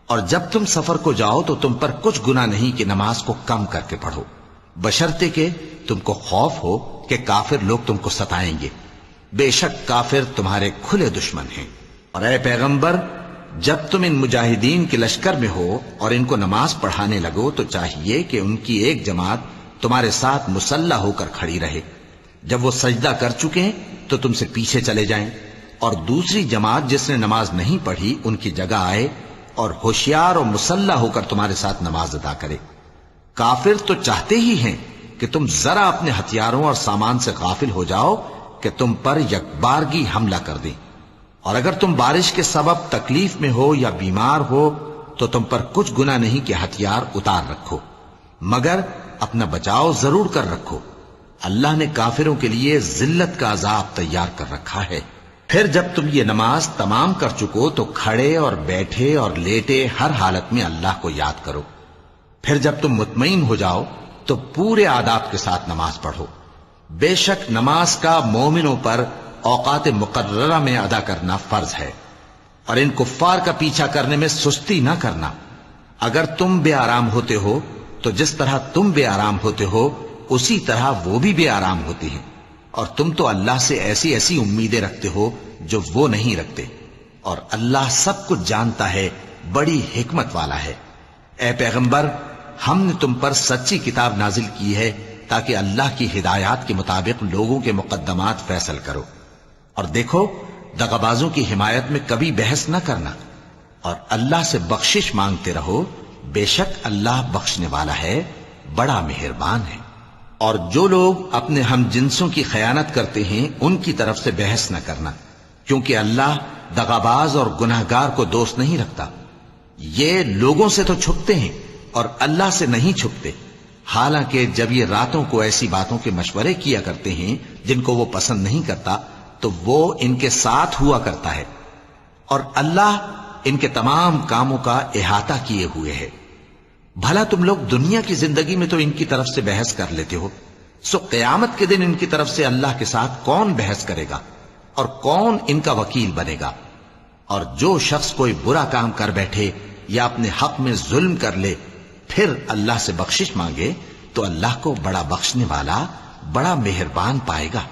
اور جب تم سفر کو جاؤ تو تم پر کچھ گناہ نہیں کہ نماز کو کم کر کے پڑھو، بشرطے کہ تم کو خوف ہو کہ کافر لوگ تم کو ستائیں گے، بے شک کافر تمہارے کھلے دشمن ہیں۔ اور اے پیغمبر، جب تم ان مجاہدین کے لشکر میں ہو اور ان کو نماز پڑھانے لگو تو چاہیے کہ ان کی ایک جماعت تمہارے ساتھ مسلح ہو کر کھڑی رہے، جب وہ سجدہ کر چکے ہیں تو تم سے پیچھے چلے جائیں، اور دوسری جماعت جس نے نماز نہیں پڑھی ان کی جگہ آئے اور ہوشیار اور مسلح ہو کر تمہارے ساتھ نماز ادا کرے۔ کافر تو چاہتے ہی ہیں کہ تم ذرا اپنے ہتھیاروں اور سامان سے غافل ہو جاؤ کہ تم پر یکبارگی حملہ کر دیں، اور اگر تم بارش کے سبب تکلیف میں ہو یا بیمار ہو تو تم پر کچھ گناہ نہیں کہ ہتھیار اتار رکھو، مگر اپنا بچاؤ ضرور کر رکھو، اللہ نے کافروں کے لیے ذلت کا عذاب تیار کر رکھا ہے۔ پھر جب تم یہ نماز تمام کر چکو تو کھڑے اور بیٹھے اور لیٹے ہر حالت میں اللہ کو یاد کرو، پھر جب تم مطمئن ہو جاؤ تو پورے آداب کے ساتھ نماز پڑھو۔ بے شک نماز کا مومنوں پر اوقات مقررہ میں ادا کرنا فرض ہے، اور ان کفار کا پیچھا کرنے میں سستی نہ کرنا۔ اگر تم بے آرام ہوتے ہو تو جس طرح تم بے آرام ہوتے ہو اسی طرح وہ بھی بے آرام ہوتے ہیں، اور تم تو اللہ سے ایسی ایسی امیدیں رکھتے ہو جو وہ نہیں رکھتے، اور اللہ سب کچھ جانتا ہے، بڑی حکمت والا ہے۔ اے پیغمبر، ہم نے تم پر سچی کتاب نازل کی ہے تاکہ اللہ کی ہدایات کے مطابق لوگوں کے مقدمات فیصل کرو، اور دیکھو دغابازوں کی حمایت میں کبھی بحث نہ کرنا، اور اللہ سے بخشش مانگتے رہو، بے شک اللہ بخشنے والا ہے، بڑا مہربان ہے۔ اور جو لوگ اپنے ہم جنسوں کی خیانت کرتے ہیں ان کی طرف سے بحث نہ کرنا، کیونکہ اللہ دغاباز اور گناہگار کو دوست نہیں رکھتا۔ یہ لوگوں سے تو چھپتے ہیں اور اللہ سے نہیں چھپتے، حالانکہ جب یہ راتوں کو ایسی باتوں کے مشورے کیا کرتے ہیں جن کو وہ پسند نہیں کرتا تو وہ ان کے ساتھ ہوا کرتا ہے، اور اللہ ان کے تمام کاموں کا احاطہ کیے ہوئے ہے۔ بھلا تم لوگ دنیا کی زندگی میں تو ان کی طرف سے بحث کر لیتے ہو، سو قیامت کے دن ان کی طرف سے اللہ کے ساتھ کون بحث کرے گا اور کون ان کا وکیل بنے گا؟ اور جو شخص کوئی برا کام کر بیٹھے یا اپنے حق میں ظلم کر لے پھر اللہ سے بخشش مانگے تو اللہ کو بڑا بخشنے والا، بڑا مہربان پائے گا۔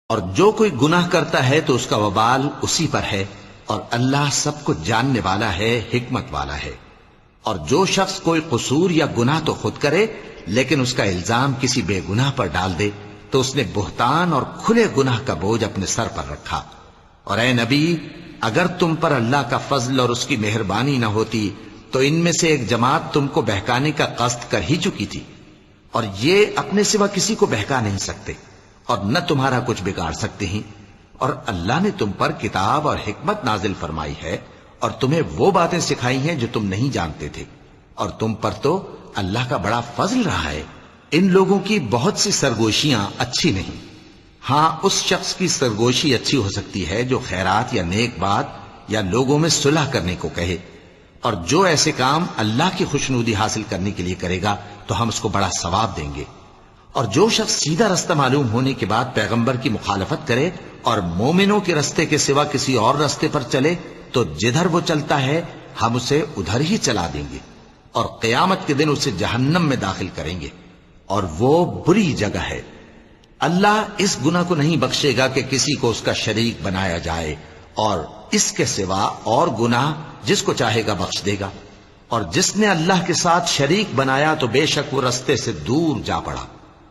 اور جو کوئی گناہ کرتا ہے تو اس کا وبال اسی پر ہے، اور اللہ سب کو جاننے والا ہے، حکمت والا ہے۔ اور جو شخص کوئی قصور یا گناہ تو خود کرے لیکن اس کا الزام کسی بے گناہ پر ڈال دے تو اس نے بہتان اور کھلے گناہ کا بوجھ اپنے سر پر رکھا۔ اور اے نبی، اگر تم پر اللہ کا فضل اور اس کی مہربانی نہ ہوتی تو ان میں سے ایک جماعت تم کو بہکانے کا قصد کر ہی چکی تھی، اور یہ اپنے سوا کسی کو بہکا نہیں سکتے اور نہ تمہارا کچھ بگاڑ سکتے ہیں۔ اور اللہ نے تم پر کتاب اور حکمت نازل فرمائی ہے اور تمہیں وہ باتیں سکھائی ہیں جو تم نہیں جانتے تھے، اور تم پر تو اللہ کا بڑا فضل رہا ہے۔ ان لوگوں کی بہت سی سرگوشیاں اچھی نہیں، ہاں اس شخص کی سرگوشی اچھی ہو سکتی ہے جو خیرات یا نیک بات یا لوگوں میں صلح کرنے کو کہے، اور جو ایسے کام اللہ کی خوشنودی حاصل کرنے کے لیے کرے گا تو ہم اس کو بڑا ثواب دیں گے۔ اور جو شخص سیدھا رستہ معلوم ہونے کے بعد پیغمبر کی مخالفت کرے اور مومنوں کے رستے کے سوا کسی اور رستے پر چلے تو جدھر وہ چلتا ہے ہم اسے ادھر ہی چلا دیں گے، اور قیامت کے دن اسے جہنم میں داخل کریں گے، اور وہ بری جگہ ہے۔ اللہ اس گناہ کو نہیں بخشے گا کہ کسی کو اس کا شریک بنایا جائے، اور اس کے سوا اور گناہ جس کو چاہے گا بخش دے گا، اور جس نے اللہ کے ساتھ شریک بنایا تو بے شک وہ رستے سے دور جا پڑا۔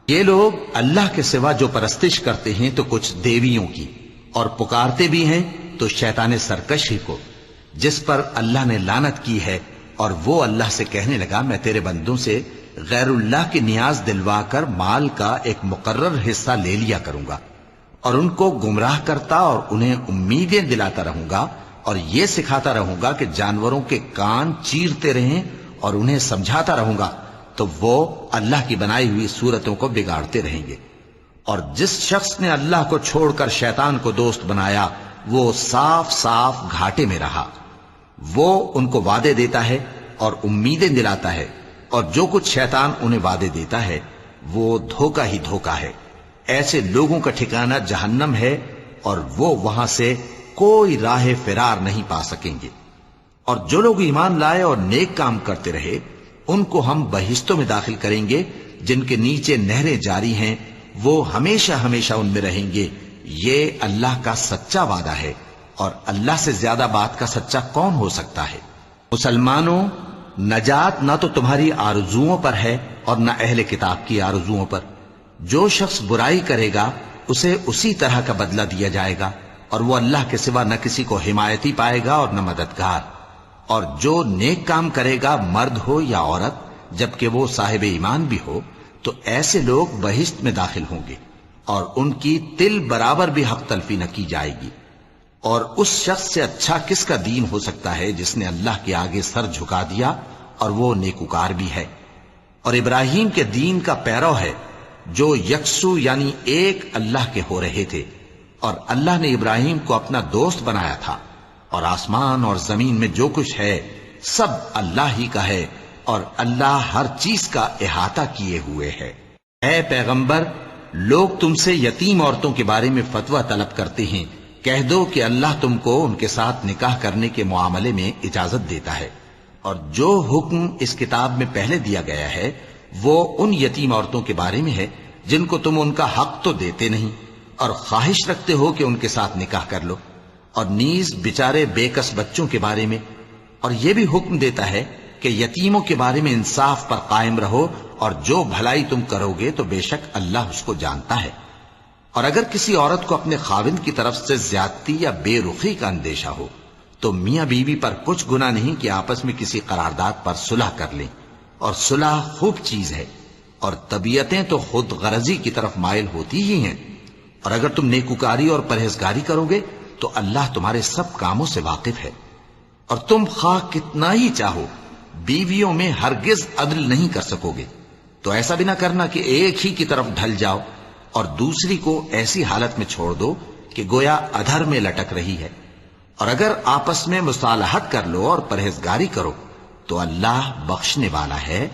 یہ لوگ اللہ کے سوا جو پرستش کرتے ہیں تو کچھ دیویوں کی، اور پکارتے بھی ہیں تو شیطان سرکش ہی کو، جس پر اللہ نے لعنت کی ہے۔ اور وہ اللہ سے کہنے لگا میں تیرے بندوں سے غیر اللہ کی نیاز دلوا کر مال کا ایک مقرر حصہ لے لیا کروں گا، اور ان کو گمراہ کرتا اور انہیں امیدیں دلاتا رہوں گا، اور یہ سکھاتا رہوں گا کہ جانوروں کے کان چیرتے رہیں، اور انہیں سمجھاتا رہوں گا تو وہ اللہ کی بنائی ہوئی صورتوں کو بگاڑتے رہیں گے۔ اور جس شخص نے اللہ کو چھوڑ کر شیطان کو دوست بنایا وہ صاف صاف گھاٹے میں رہا۔ وہ ان کو وعدے دیتا ہے اور امیدیں دلاتا ہے، اور جو کچھ شیطان انہیں وعدے دیتا ہے وہ دھوکہ ہی دھوکہ ہے۔ ایسے لوگوں کا ٹھکانہ جہنم ہے، اور وہ وہاں سے کوئی راہ فرار نہیں پا سکیں گے۔ اور جو لوگ ایمان لائے اور نیک کام کرتے رہے ان کو ہم بہشتوں میں داخل کریں گے جن کے نیچے نہریں جاری ہیں، وہ ہمیشہ ہمیشہ ان میں رہیں گے۔ یہ اللہ کا سچا وعدہ ہے، اور اللہ سے زیادہ بات کا سچا کون ہو سکتا ہے؟ مسلمانوں، نجات نہ تو تمہاری آرزوؤں پر ہے اور نہ اہل کتاب کی آرزوؤں پر۔ جو شخص برائی کرے گا اسے اسی طرح کا بدلہ دیا جائے گا، اور وہ اللہ کے سوا نہ کسی کو حمایتی پائے گا اور نہ مددگار۔ اور جو نیک کام کرے گا مرد ہو یا عورت جبکہ وہ صاحب ایمان بھی ہو تو ایسے لوگ بہشت میں داخل ہوں گے، اور ان کی تل برابر بھی حق تلفی نہ کی جائے گی۔ اور اس شخص سے اچھا کس کا دین ہو سکتا ہے جس نے اللہ کے آگے سر جھکا دیا اور وہ نیکوکار بھی ہے، اور ابراہیم کے دین کا پیرو ہے جو یکسو یعنی ایک اللہ کے ہو رہے تھے، اور اللہ نے ابراہیم کو اپنا دوست بنایا تھا۔ اور آسمان اور زمین میں جو کچھ ہے سب اللہ ہی کا ہے، اور اللہ ہر چیز کا احاطہ کیے ہوئے ہے۔ اے پیغمبر، لوگ تم سے یتیم عورتوں کے بارے میں فتویٰ طلب کرتے ہیں، کہہ دو کہ اللہ تم کو ان کے ساتھ نکاح کرنے کے معاملے میں اجازت دیتا ہے، اور جو حکم اس کتاب میں پہلے دیا گیا ہے وہ ان یتیم عورتوں کے بارے میں ہے جن کو تم ان کا حق تو دیتے نہیں، اور خواہش رکھتے ہو کہ ان کے ساتھ نکاح کر لو، اور نیز بیچارے بے کس بچوں کے بارے میں۔ اور یہ بھی حکم دیتا ہے کہ یتیموں کے بارے میں انصاف پر قائم رہو، اور جو بھلائی تم کرو گے تو بے شک اللہ اس کو جانتا ہے۔ اور اگر کسی عورت کو اپنے خاوند کی طرف سے زیادتی یا بے رخی کا اندیشہ ہو تو میاں بیوی پر کچھ گناہ نہیں کہ آپس میں کسی قرارداد پر صلح کر لیں، اور صلح خوب چیز ہے، اور طبیعتیں تو خود غرضی کی طرف مائل ہوتی ہی ہیں۔ اور اگر تم نیکوکاری اور پرہیزگاری کرو گے تو اللہ تمہارے سب کاموں سے واقف ہے۔ اور تم خواہ کتنا ہی چاہو بیویوں میں ہرگز عدل نہیں کر سکو گے، تو ایسا بھی نہ کرنا کہ ایک ہی کی طرف ڈھل جاؤ اور دوسری کو ایسی حالت میں چھوڑ دو کہ گویا ادھر میں لٹک رہی ہے۔ اور اگر آپس میں مصالحت کر لو اور پرہیزگاری کرو تو اللہ بخشنے والا ہے،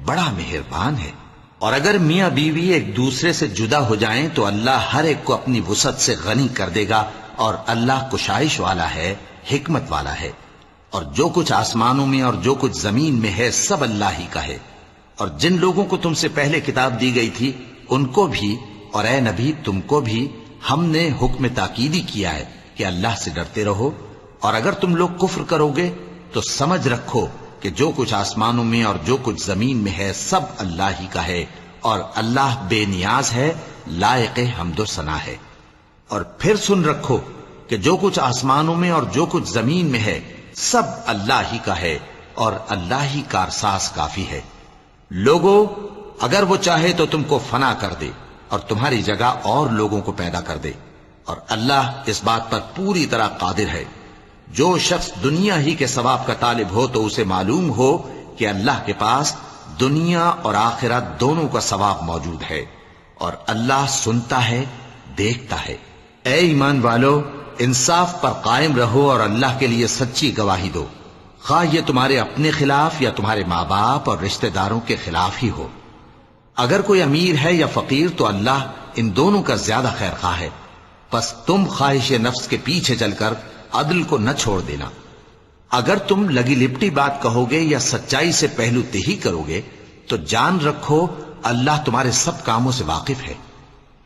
بڑا مہربان ہے۔ اور اگر میاں بیوی ایک دوسرے سے جدا ہو جائیں تو اللہ ہر ایک کو اپنی وسعت سے غنی کر دے گا، اور اللہ کشائش والا ہے، حکمت والا ہے۔ اور جو کچھ آسمانوں میں اور جو کچھ زمین میں ہے سب اللہ ہی کا ہے۔ اور جن لوگوں کو تم سے پہلے کتاب دی گئی تھی ان کو بھی اور اے نبی تم کو بھی ہم نے حکم تاکیدی کیا ہے کہ اللہ سے ڈرتے رہو، اور اگر تم لوگ کفر کرو گے تو سمجھ رکھو کہ جو کچھ آسمانوں میں اور جو کچھ زمین میں ہے سب اللہ ہی کا ہے، اور اللہ بے نیاز ہے، لائق حمد و ثنا ہے۔ اور پھر سن رکھو کہ جو کچھ آسمانوں میں اور جو کچھ زمین میں ہے سب اللہ ہی کا ہے، اور اللہ ہی کارساز کافی ہے۔ لوگوں، اگر وہ چاہے تو تم کو فنا کر دے اور تمہاری جگہ اور لوگوں کو پیدا کر دے، اور اللہ اس بات پر پوری طرح قادر ہے۔ جو شخص دنیا ہی کے ثواب کا طالب ہو تو اسے معلوم ہو کہ اللہ کے پاس دنیا اور آخرت دونوں کا ثواب موجود ہے، اور اللہ سنتا ہے، دیکھتا ہے۔ اے ایمان والو، انصاف پر قائم رہو اور اللہ کے لیے سچی گواہی دو، خواہ یہ تمہارے اپنے خلاف یا تمہارے ماں باپ اور رشتہ داروں کے خلاف ہی ہو۔ اگر کوئی امیر ہے یا فقیر تو اللہ ان دونوں کا زیادہ خیر خواہ ہے، پس تم خواہش نفس کے پیچھے چل کر عدل کو نہ چھوڑ دینا۔ اگر تم لگی لپٹی بات کہو گے یا سچائی سے پہلو تہی کرو گے تو جان رکھو اللہ تمہارے سب کاموں سے واقف ہے۔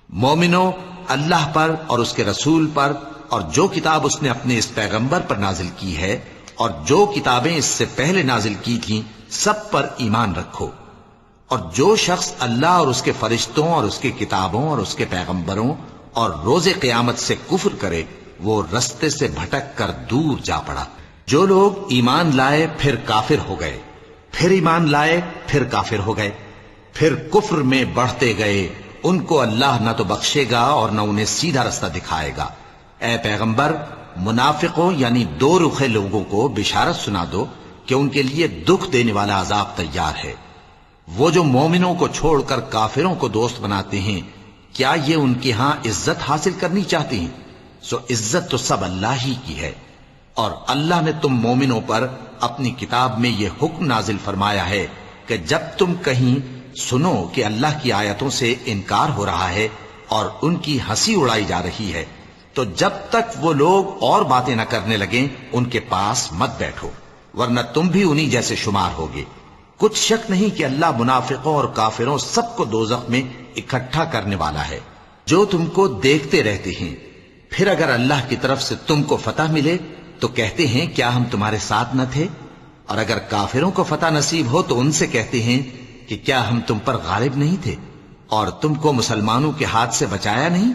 مومنو، اللہ پر اور اس کے رسول پر اور جو کتاب اس نے اپنے اس پیغمبر پر نازل کی ہے اور جو کتابیں اس سے پہلے نازل کی تھیں سب پر ایمان رکھو۔ اور جو شخص اللہ اور اس کے فرشتوں اور اس کی کتابوں اور اس کے پیغمبروں اور روز قیامت سے کفر کرے وہ رستے سے بھٹک کر دور جا پڑا۔ جو لوگ ایمان لائے پھر کافر ہو گئے، پھر ایمان لائے پھر کافر ہو گئے، پھر کفر میں بڑھتے گئے، ان کو اللہ نہ تو بخشے گا اور نہ انہیں سیدھا رستہ دکھائے گا۔ اے پیغمبر، منافقوں یعنی دو رخے لوگوں کو بشارت سنا دو کہ ان کے لیے دکھ دینے والا عذاب تیار ہے۔ وہ جو مومنوں کو چھوڑ کر کافروں کو دوست بناتے ہیں، کیا یہ ان کے ہاں عزت حاصل کرنی چاہتے ہیں؟ سو عزت تو سب اللہ ہی کی ہے۔ اور اللہ نے تم مومنوں پر اپنی کتاب میں یہ حکم نازل فرمایا ہے کہ جب تم کہیں سنو کہ اللہ کی آیتوں سے انکار ہو رہا ہے اور ان کی ہنسی اڑائی جا رہی ہے تو جب تک وہ لوگ اور باتیں نہ کرنے لگیں ان کے پاس مت بیٹھو، ورنہ تم بھی انہی جیسے شمار ہوگے۔ کچھ شک نہیں کہ اللہ منافقوں اور کافروں سب کو دوزخ میں اکٹھا کرنے والا ہے۔ جو تم کو دیکھتے رہتے ہیں، پھر اگر اللہ کی طرف سے تم کو فتح ملے تو کہتے ہیں کیا ہم تمہارے ساتھ نہ تھے؟ اور اگر کافروں کو فتح نصیب ہو تو ان سے کہتے ہیں کہ کیا ہم تم پر غالب نہیں تھے اور تم کو مسلمانوں کے ہاتھ سے بچایا نہیں؟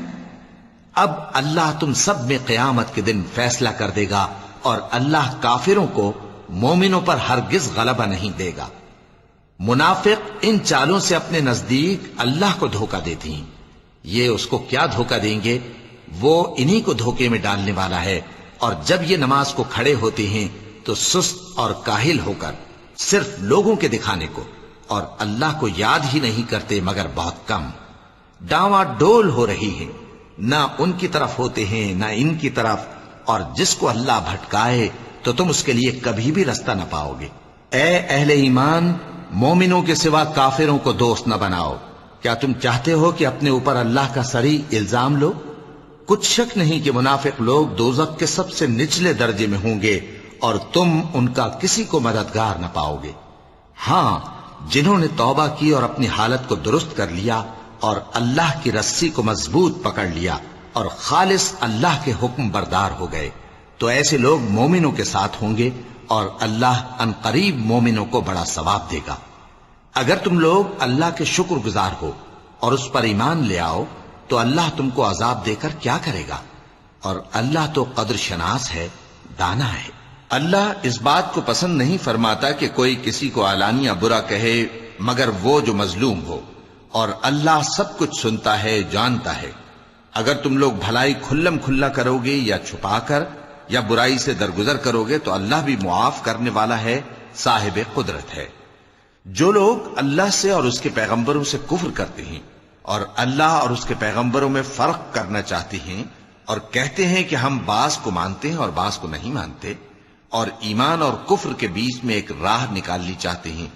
اب اللہ تم سب میں قیامت کے دن فیصلہ کر دے گا اور اللہ کافروں کو مومنوں پر ہرگز غلبہ نہیں دے گا۔ منافق ان چالوں سے اپنے نزدیک اللہ کو دھوکہ دیتے ہیں، یہ اس کو کیا دھوکہ دیں گے؟ وہ انہی کو دھوکے میں ڈالنے والا ہے۔ اور جب یہ نماز کو کھڑے ہوتے ہیں تو سست اور کاہل ہو کر صرف لوگوں کے دکھانے کو اور اللہ کو یاد ہی نہیں کرتے مگر بہت کم۔ ڈاواں ڈول ہو رہی ہے، نہ ان کی طرف ہوتے ہیں نہ ان کی طرف، اور جس کو اللہ بھٹکائے تو تم اس کے لیے کبھی بھی رستہ نہ پاؤ گے۔ اے اہل ایمان، مومنوں کے سوا کافروں کو دوست نہ بناؤ۔ کیا تم چاہتے ہو کہ اپنے اوپر اللہ کا صریح الزام لو؟ کچھ شک نہیں کہ منافق لوگ دوزخ کے سب سے نچلے درجے میں ہوں گے اور تم ان کا کسی کو مددگار نہ پاؤ گے۔ ہاں، جنہوں نے توبہ کی اور اپنی حالت کو درست کر لیا اور اللہ کی رسی کو مضبوط پکڑ لیا اور خالص اللہ کے حکم بردار ہو گئے تو ایسے لوگ مومنوں کے ساتھ ہوں گے اور اللہ ان قریب مومنوں کو بڑا ثواب دے گا۔ اگر تم لوگ اللہ کے شکر گزار ہو اور اس پر ایمان لے آؤ تو اللہ تم کو عذاب دے کر کیا کرے گا؟ اور اللہ تو قدر شناس ہے، دانا ہے۔ اللہ اس بات کو پسند نہیں فرماتا کہ کوئی کسی کو علانیہ برا کہے مگر وہ جو مظلوم ہو، اور اللہ سب کچھ سنتا ہے، جانتا ہے۔ اگر تم لوگ بھلائی کھلم کھلا کرو گے یا چھپا کر یا برائی سے درگزر کرو گے تو اللہ بھی معاف کرنے والا ہے، صاحب قدرت ہے۔ جو لوگ اللہ سے اور اس کے پیغمبروں سے کفر کرتے ہیں اور اللہ اور اس کے پیغمبروں میں فرق کرنا چاہتے ہیں اور کہتے ہیں کہ ہم بعض کو مانتے ہیں اور بعض کو نہیں مانتے، اور ایمان اور کفر کے بیچ میں ایک راہ نکالنی چاہتے ہیں،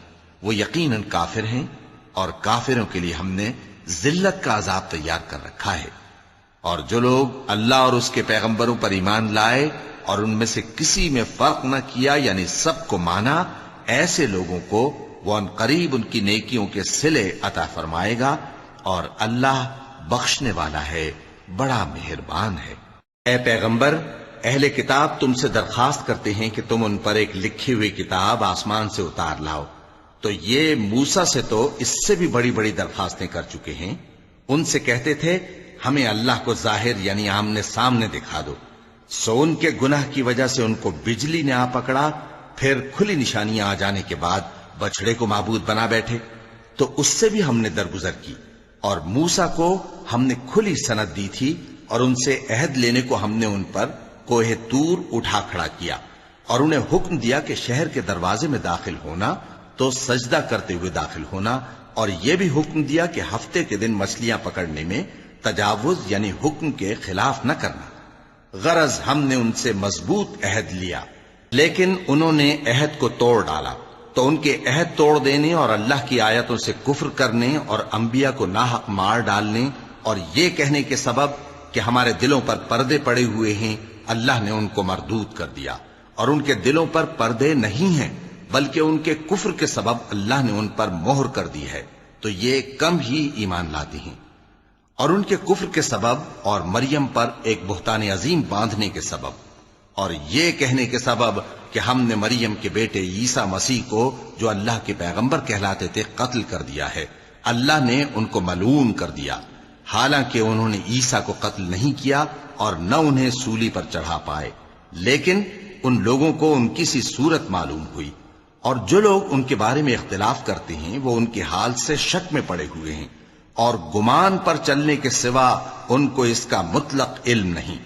وہ یقیناً کافر ہیں، اور کافروں کے لیے ہم نے ذلت کا عذاب تیار کر رکھا ہے۔ اور جو لوگ اللہ اور اس کے پیغمبروں پر ایمان لائے اور ان میں سے کسی میں فرق نہ کیا یعنی سب کو مانا، ایسے لوگوں کو وہ ان قریب ان کی نیکیوں کے صلے عطا فرمائے گا، اور اللہ بخشنے والا ہے، بڑا مہربان ہے۔ اے پیغمبر، اہل کتاب تم سے درخواست کرتے ہیں کہ تم ان پر ایک لکھی ہوئی کتاب آسمان سے اتار لاؤ، تو یہ موسیٰ سے تو اس سے بھی بڑی بڑی درخواستیں کر چکے ہیں۔ ان سے کہتے تھے ہمیں اللہ کو ظاہر یعنی آمنے سامنے دکھا دو، سو ان کے گناہ کی وجہ سے ان کو بجلی نے آ پکڑا، پھر کھلی نشانیاں آ جانے کے بعد بچڑے کو معبود بنا بیٹھے، تو اس سے بھی ہم نے درگزر کی۔ اور موسیٰ کو ہم نے کھلی سند دی تھی اور ان سے عہد لینے کو ہم نے ان پر کوہ طور اٹھا کھڑا کیا، اور انہیں حکم دیا کہ شہر کے دروازے میں داخل ہونا تو سجدہ کرتے ہوئے داخل ہونا، اور یہ بھی حکم دیا کہ ہفتے کے دن مچھلیاں پکڑنے میں تجاوز یعنی حکم کے خلاف نہ کرنا۔ غرض ہم نے ان سے مضبوط عہد لیا، لیکن انہوں نے عہد کو توڑ ڈالا، تو ان کے عہد توڑ دینے اور اللہ کی آیتوں سے کفر کرنے اور انبیاء کو ناحق مار ڈالنے اور یہ کہنے کے سبب کہ ہمارے دلوں پر پردے پڑے ہوئے ہیں، اللہ نے ان کو مردود کر دیا، اور ان کے دلوں پر پردے نہیں ہیں بلکہ ان کے کفر کے سبب اللہ نے ان پر مہر کر دی ہے، تو یہ کم ہی ایمان لاتے ہیں۔ اور ان کے کفر کے سبب اور مریم پر ایک بہتان عظیم باندھنے کے سبب اور یہ کہنے کے سبب کہ ہم نے مریم کے بیٹے عیسیٰ مسیح کو جو اللہ کے پیغمبر کہلاتے تھے قتل کر دیا ہے، اللہ نے ان کو ملعون کر دیا، حالانکہ انہوں نے عیسیٰ کو قتل نہیں کیا اور نہ انہیں سولی پر چڑھا پائے، لیکن ان لوگوں کو ان کی سی صورت معلوم ہوئی، اور جو لوگ ان کے بارے میں اختلاف کرتے ہیں وہ ان کے حال سے شک میں پڑے ہوئے ہیں، اور گمان پر چلنے کے سوا ان کو اس کا مطلق علم نہیں،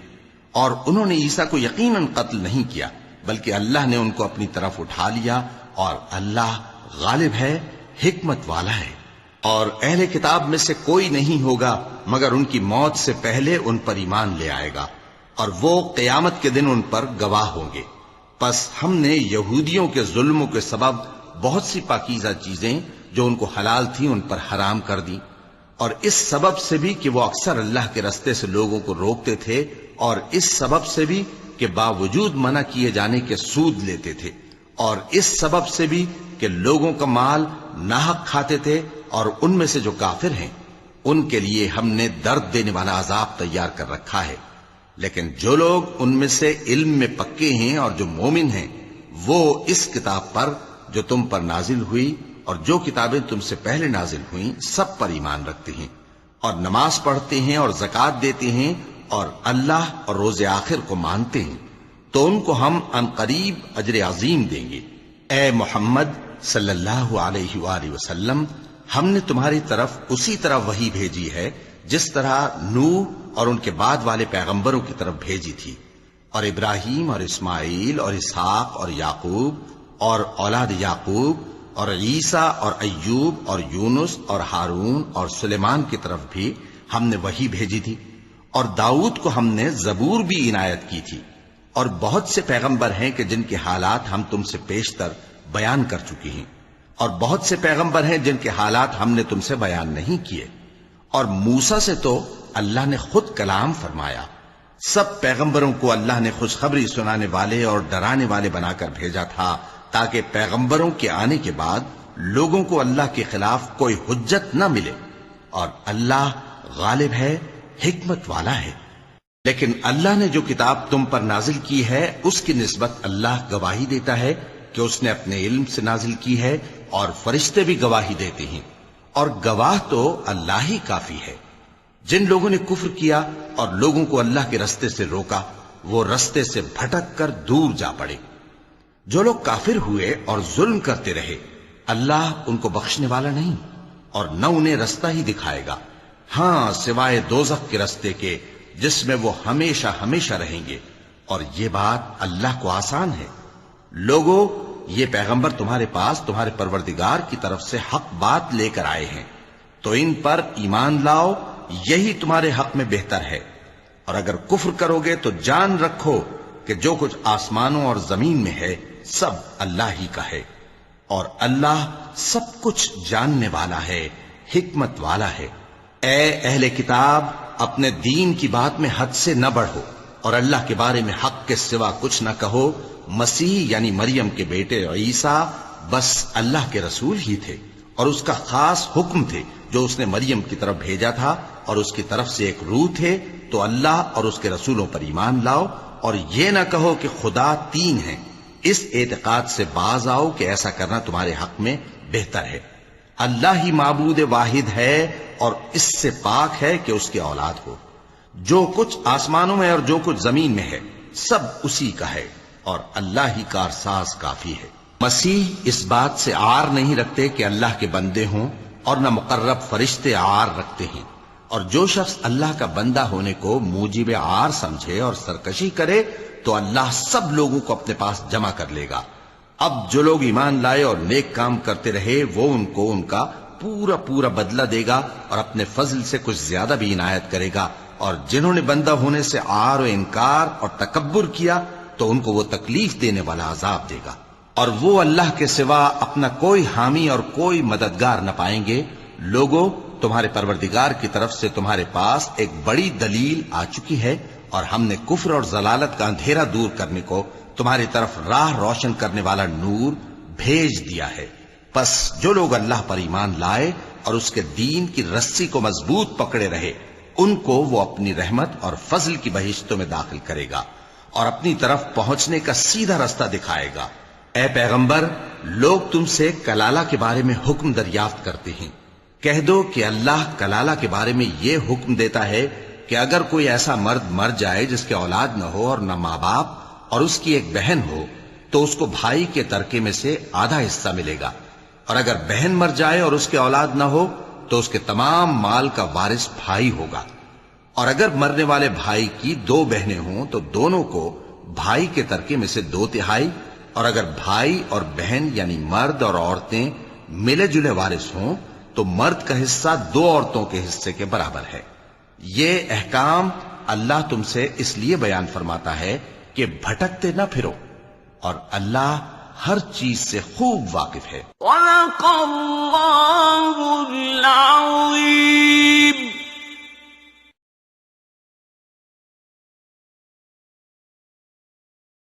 اور انہوں نے عیسیٰ کو یقیناً قتل نہیں کیا بلکہ اللہ نے ان کو اپنی طرف اٹھا لیا، اور اللہ غالب ہے، حکمت والا ہے۔ اور اہل کتاب میں سے کوئی نہیں ہوگا مگر ان کی موت سے پہلے ان پر ایمان لے آئے گا، اور وہ قیامت کے دن ان پر گواہ ہوں گے۔ پس ہم نے یہودیوں کے ظلموں کے سبب بہت سی پاکیزہ چیزیں جو ان کو حلال تھیں ان پر حرام کر دی، اور اس سبب سے بھی کہ وہ اکثر اللہ کے رستے سے لوگوں کو روکتے تھے، اور اس سبب سے بھی کہ باوجود منع کیے جانے کے سود لیتے تھے، اور اس سبب سے بھی کہ لوگوں کا مال ناحق کھاتے تھے، اور ان میں سے جو کافر ہیں ان کے لیے ہم نے درد دینے والا عذاب تیار کر رکھا ہے۔ لیکن جو لوگ ان میں سے علم میں پکے ہیں اور جو مومن ہیں وہ اس کتاب پر جو تم پر نازل ہوئی اور جو کتابیں تم سے پہلے نازل ہوئیں سب پر ایمان رکھتے ہیں، اور نماز پڑھتے ہیں اور زکوٰۃ دیتے ہیں اور اللہ اور روز آخر کو مانتے ہیں، تو ان کو ہم عنقریب اجر عظیم دیں گے۔ اے محمد صلی اللہ علیہ وآلہ وسلم، ہم نے تمہاری طرف اسی طرح وحی بھیجی ہے جس طرح نوح اور ان کے بعد والے پیغمبروں کی طرف بھیجی تھی، اور ابراہیم اور اسماعیل اور اسحاق اور یعقوب اور اولاد یعقوب اور عیسیٰ اور ایوب اور یونس اور ہارون اور سلیمان کی طرف بھی ہم نے وحی بھیجی تھی، اور داؤد کو ہم نے زبور بھی عنایت کی تھی، اور بہت سے پیغمبر ہیں کہ جن کے حالات ہم تم سے پیشتر بیان کر چکے ہیں، اور بہت سے پیغمبر ہیں جن کے حالات ہم نے تم سے بیان نہیں کیے، اور موسیٰ سے تو اللہ نے خود کلام فرمایا۔ سب پیغمبروں کو اللہ نے خوشخبری سنانے والے اور ڈرانے والے بنا کر بھیجا تھا تاکہ پیغمبروں کے آنے کے بعد لوگوں کو اللہ کے خلاف کوئی حجت نہ ملے، اور اللہ غالب ہے، حکمت والا ہے۔ لیکن اللہ نے جو کتاب تم پر نازل کی ہے اس کی نسبت اللہ گواہی دیتا ہے کہ اس نے اپنے علم سے نازل کی ہے، اور فرشتے بھی گواہی دیتے ہیں، اور گواہ تو اللہ ہی کافی ہے۔ جن لوگوں نے کفر کیا اور لوگوں کو اللہ کے رستے سے روکا وہ رستے سے بھٹک کر دور جا پڑے۔ جو لوگ کافر ہوئے اور ظلم کرتے رہے اللہ ان کو بخشنے والا نہیں، اور نہ انہیں رستہ ہی دکھائے گا، ہاں سوائے دوزخ کے رستے کے جس میں وہ ہمیشہ ہمیشہ رہیں گے، اور یہ بات اللہ کو آسان ہے۔ لوگوں، یہ پیغمبر تمہارے پاس تمہارے پروردگار کی طرف سے حق بات لے کر آئے ہیں، تو ان پر ایمان لاؤ، یہی تمہارے حق میں بہتر ہے، اور اگر کفر کرو گے تو جان رکھو کہ جو کچھ آسمانوں اور زمین میں ہے سب اللہ ہی کا ہے، اور اللہ سب کچھ جاننے والا ہے، حکمت والا ہے۔ اے اہل کتاب، اپنے دین کی بات میں حد سے نہ بڑھو، اور اللہ کے بارے میں حق کے سوا کچھ نہ کہو۔ مسیح یعنی مریم کے بیٹے عیسیٰ بس اللہ کے رسول ہی تھے، اور اس کا خاص حکم تھے جو اس نے مریم کی طرف بھیجا تھا، اور اس کی طرف سے ایک روح تھے، تو اللہ اور اس کے رسولوں پر ایمان لاؤ، اور یہ نہ کہو کہ خدا تین ہیں، اس اعتقاد سے باز آؤ کہ ایسا کرنا تمہارے حق میں بہتر ہے۔ اللہ ہی معبود واحد ہے اور اس سے پاک ہے کہ اس کی اولاد ہو۔ جو کچھ آسمانوں میں اور جو کچھ زمین میں ہے سب اسی کا ہے، اور اللہ ہی کارساز کافی ہے۔ مسیح اس بات سے عار نہیں رکھتے کہ اللہ کے بندے ہوں، اور نہ مقرب فرشتے عار رکھتے ہیں، اور جو شخص اللہ کا بندہ ہونے کو موجب عار سمجھے اور سرکشی کرے تو اللہ سب لوگوں کو اپنے پاس جمع کر لے گا۔ اب جو لوگ ایمان لائے اور نیک کام کرتے رہے وہ ان کو ان کا پورا پورا بدلہ دے گا، اور اپنے فضل سے کچھ زیادہ بھی عنایت کرے گا، اور جنہوں نے بندہ ہونے سے عار و انکار اور تکبر کیا تو ان کو وہ تکلیف دینے والا عذاب دے گا، اور وہ اللہ کے سوا اپنا کوئی حامی اور کوئی مددگار نہ پائیں گے۔ لوگوں، تمہارے پروردگار کی طرف سے تمہارے پاس ایک بڑی دلیل آ چکی ہے، اور ہم نے کفر اور ضلالت کا اندھیرا دور کرنے کو تمہاری طرف راہ روشن کرنے والا نور بھیج دیا ہے۔ پس جو لوگ اللہ پر ایمان لائے اور اس کے دین کی رسی کو مضبوط پکڑے رہے، ان کو وہ اپنی رحمت اور فضل کی بہشتوں میں داخل کرے گا اور اپنی طرف پہنچنے کا سیدھا راستہ دکھائے گا۔ اے پیغمبر، لوگ تم سے کلالہ کے بارے میں حکم دریافت کرتے ہیں، کہہ دو کہ اللہ کلالہ کے بارے میں یہ حکم دیتا ہے کہ اگر کوئی ایسا مرد مر جائے جس کے اولاد نہ ہو اور نہ ماں باپ اور اس کی ایک بہن ہو، تو اس کو بھائی کے ترکے میں سے آدھا حصہ ملے گا، اور اگر بہن مر جائے اور اس کے اولاد نہ ہو تو اس کے تمام مال کا وارث بھائی ہوگا، اور اگر مرنے والے بھائی کی 2 بہنیں ہوں تو دونوں کو بھائی کے ترکے میں سے 2/3، اور اگر بھائی اور بہن یعنی مرد اور عورتیں ملے جلے وارث ہوں تو مرد کا حصہ 2 عورتوں کے حصے کے برابر ہے۔ یہ احکام اللہ تم سے اس لیے بیان فرماتا ہے کہ بھٹکتے نہ پھرو، اور اللہ ہر چیز سے خوب واقف ہے۔ وَلَقَ اللَّهُ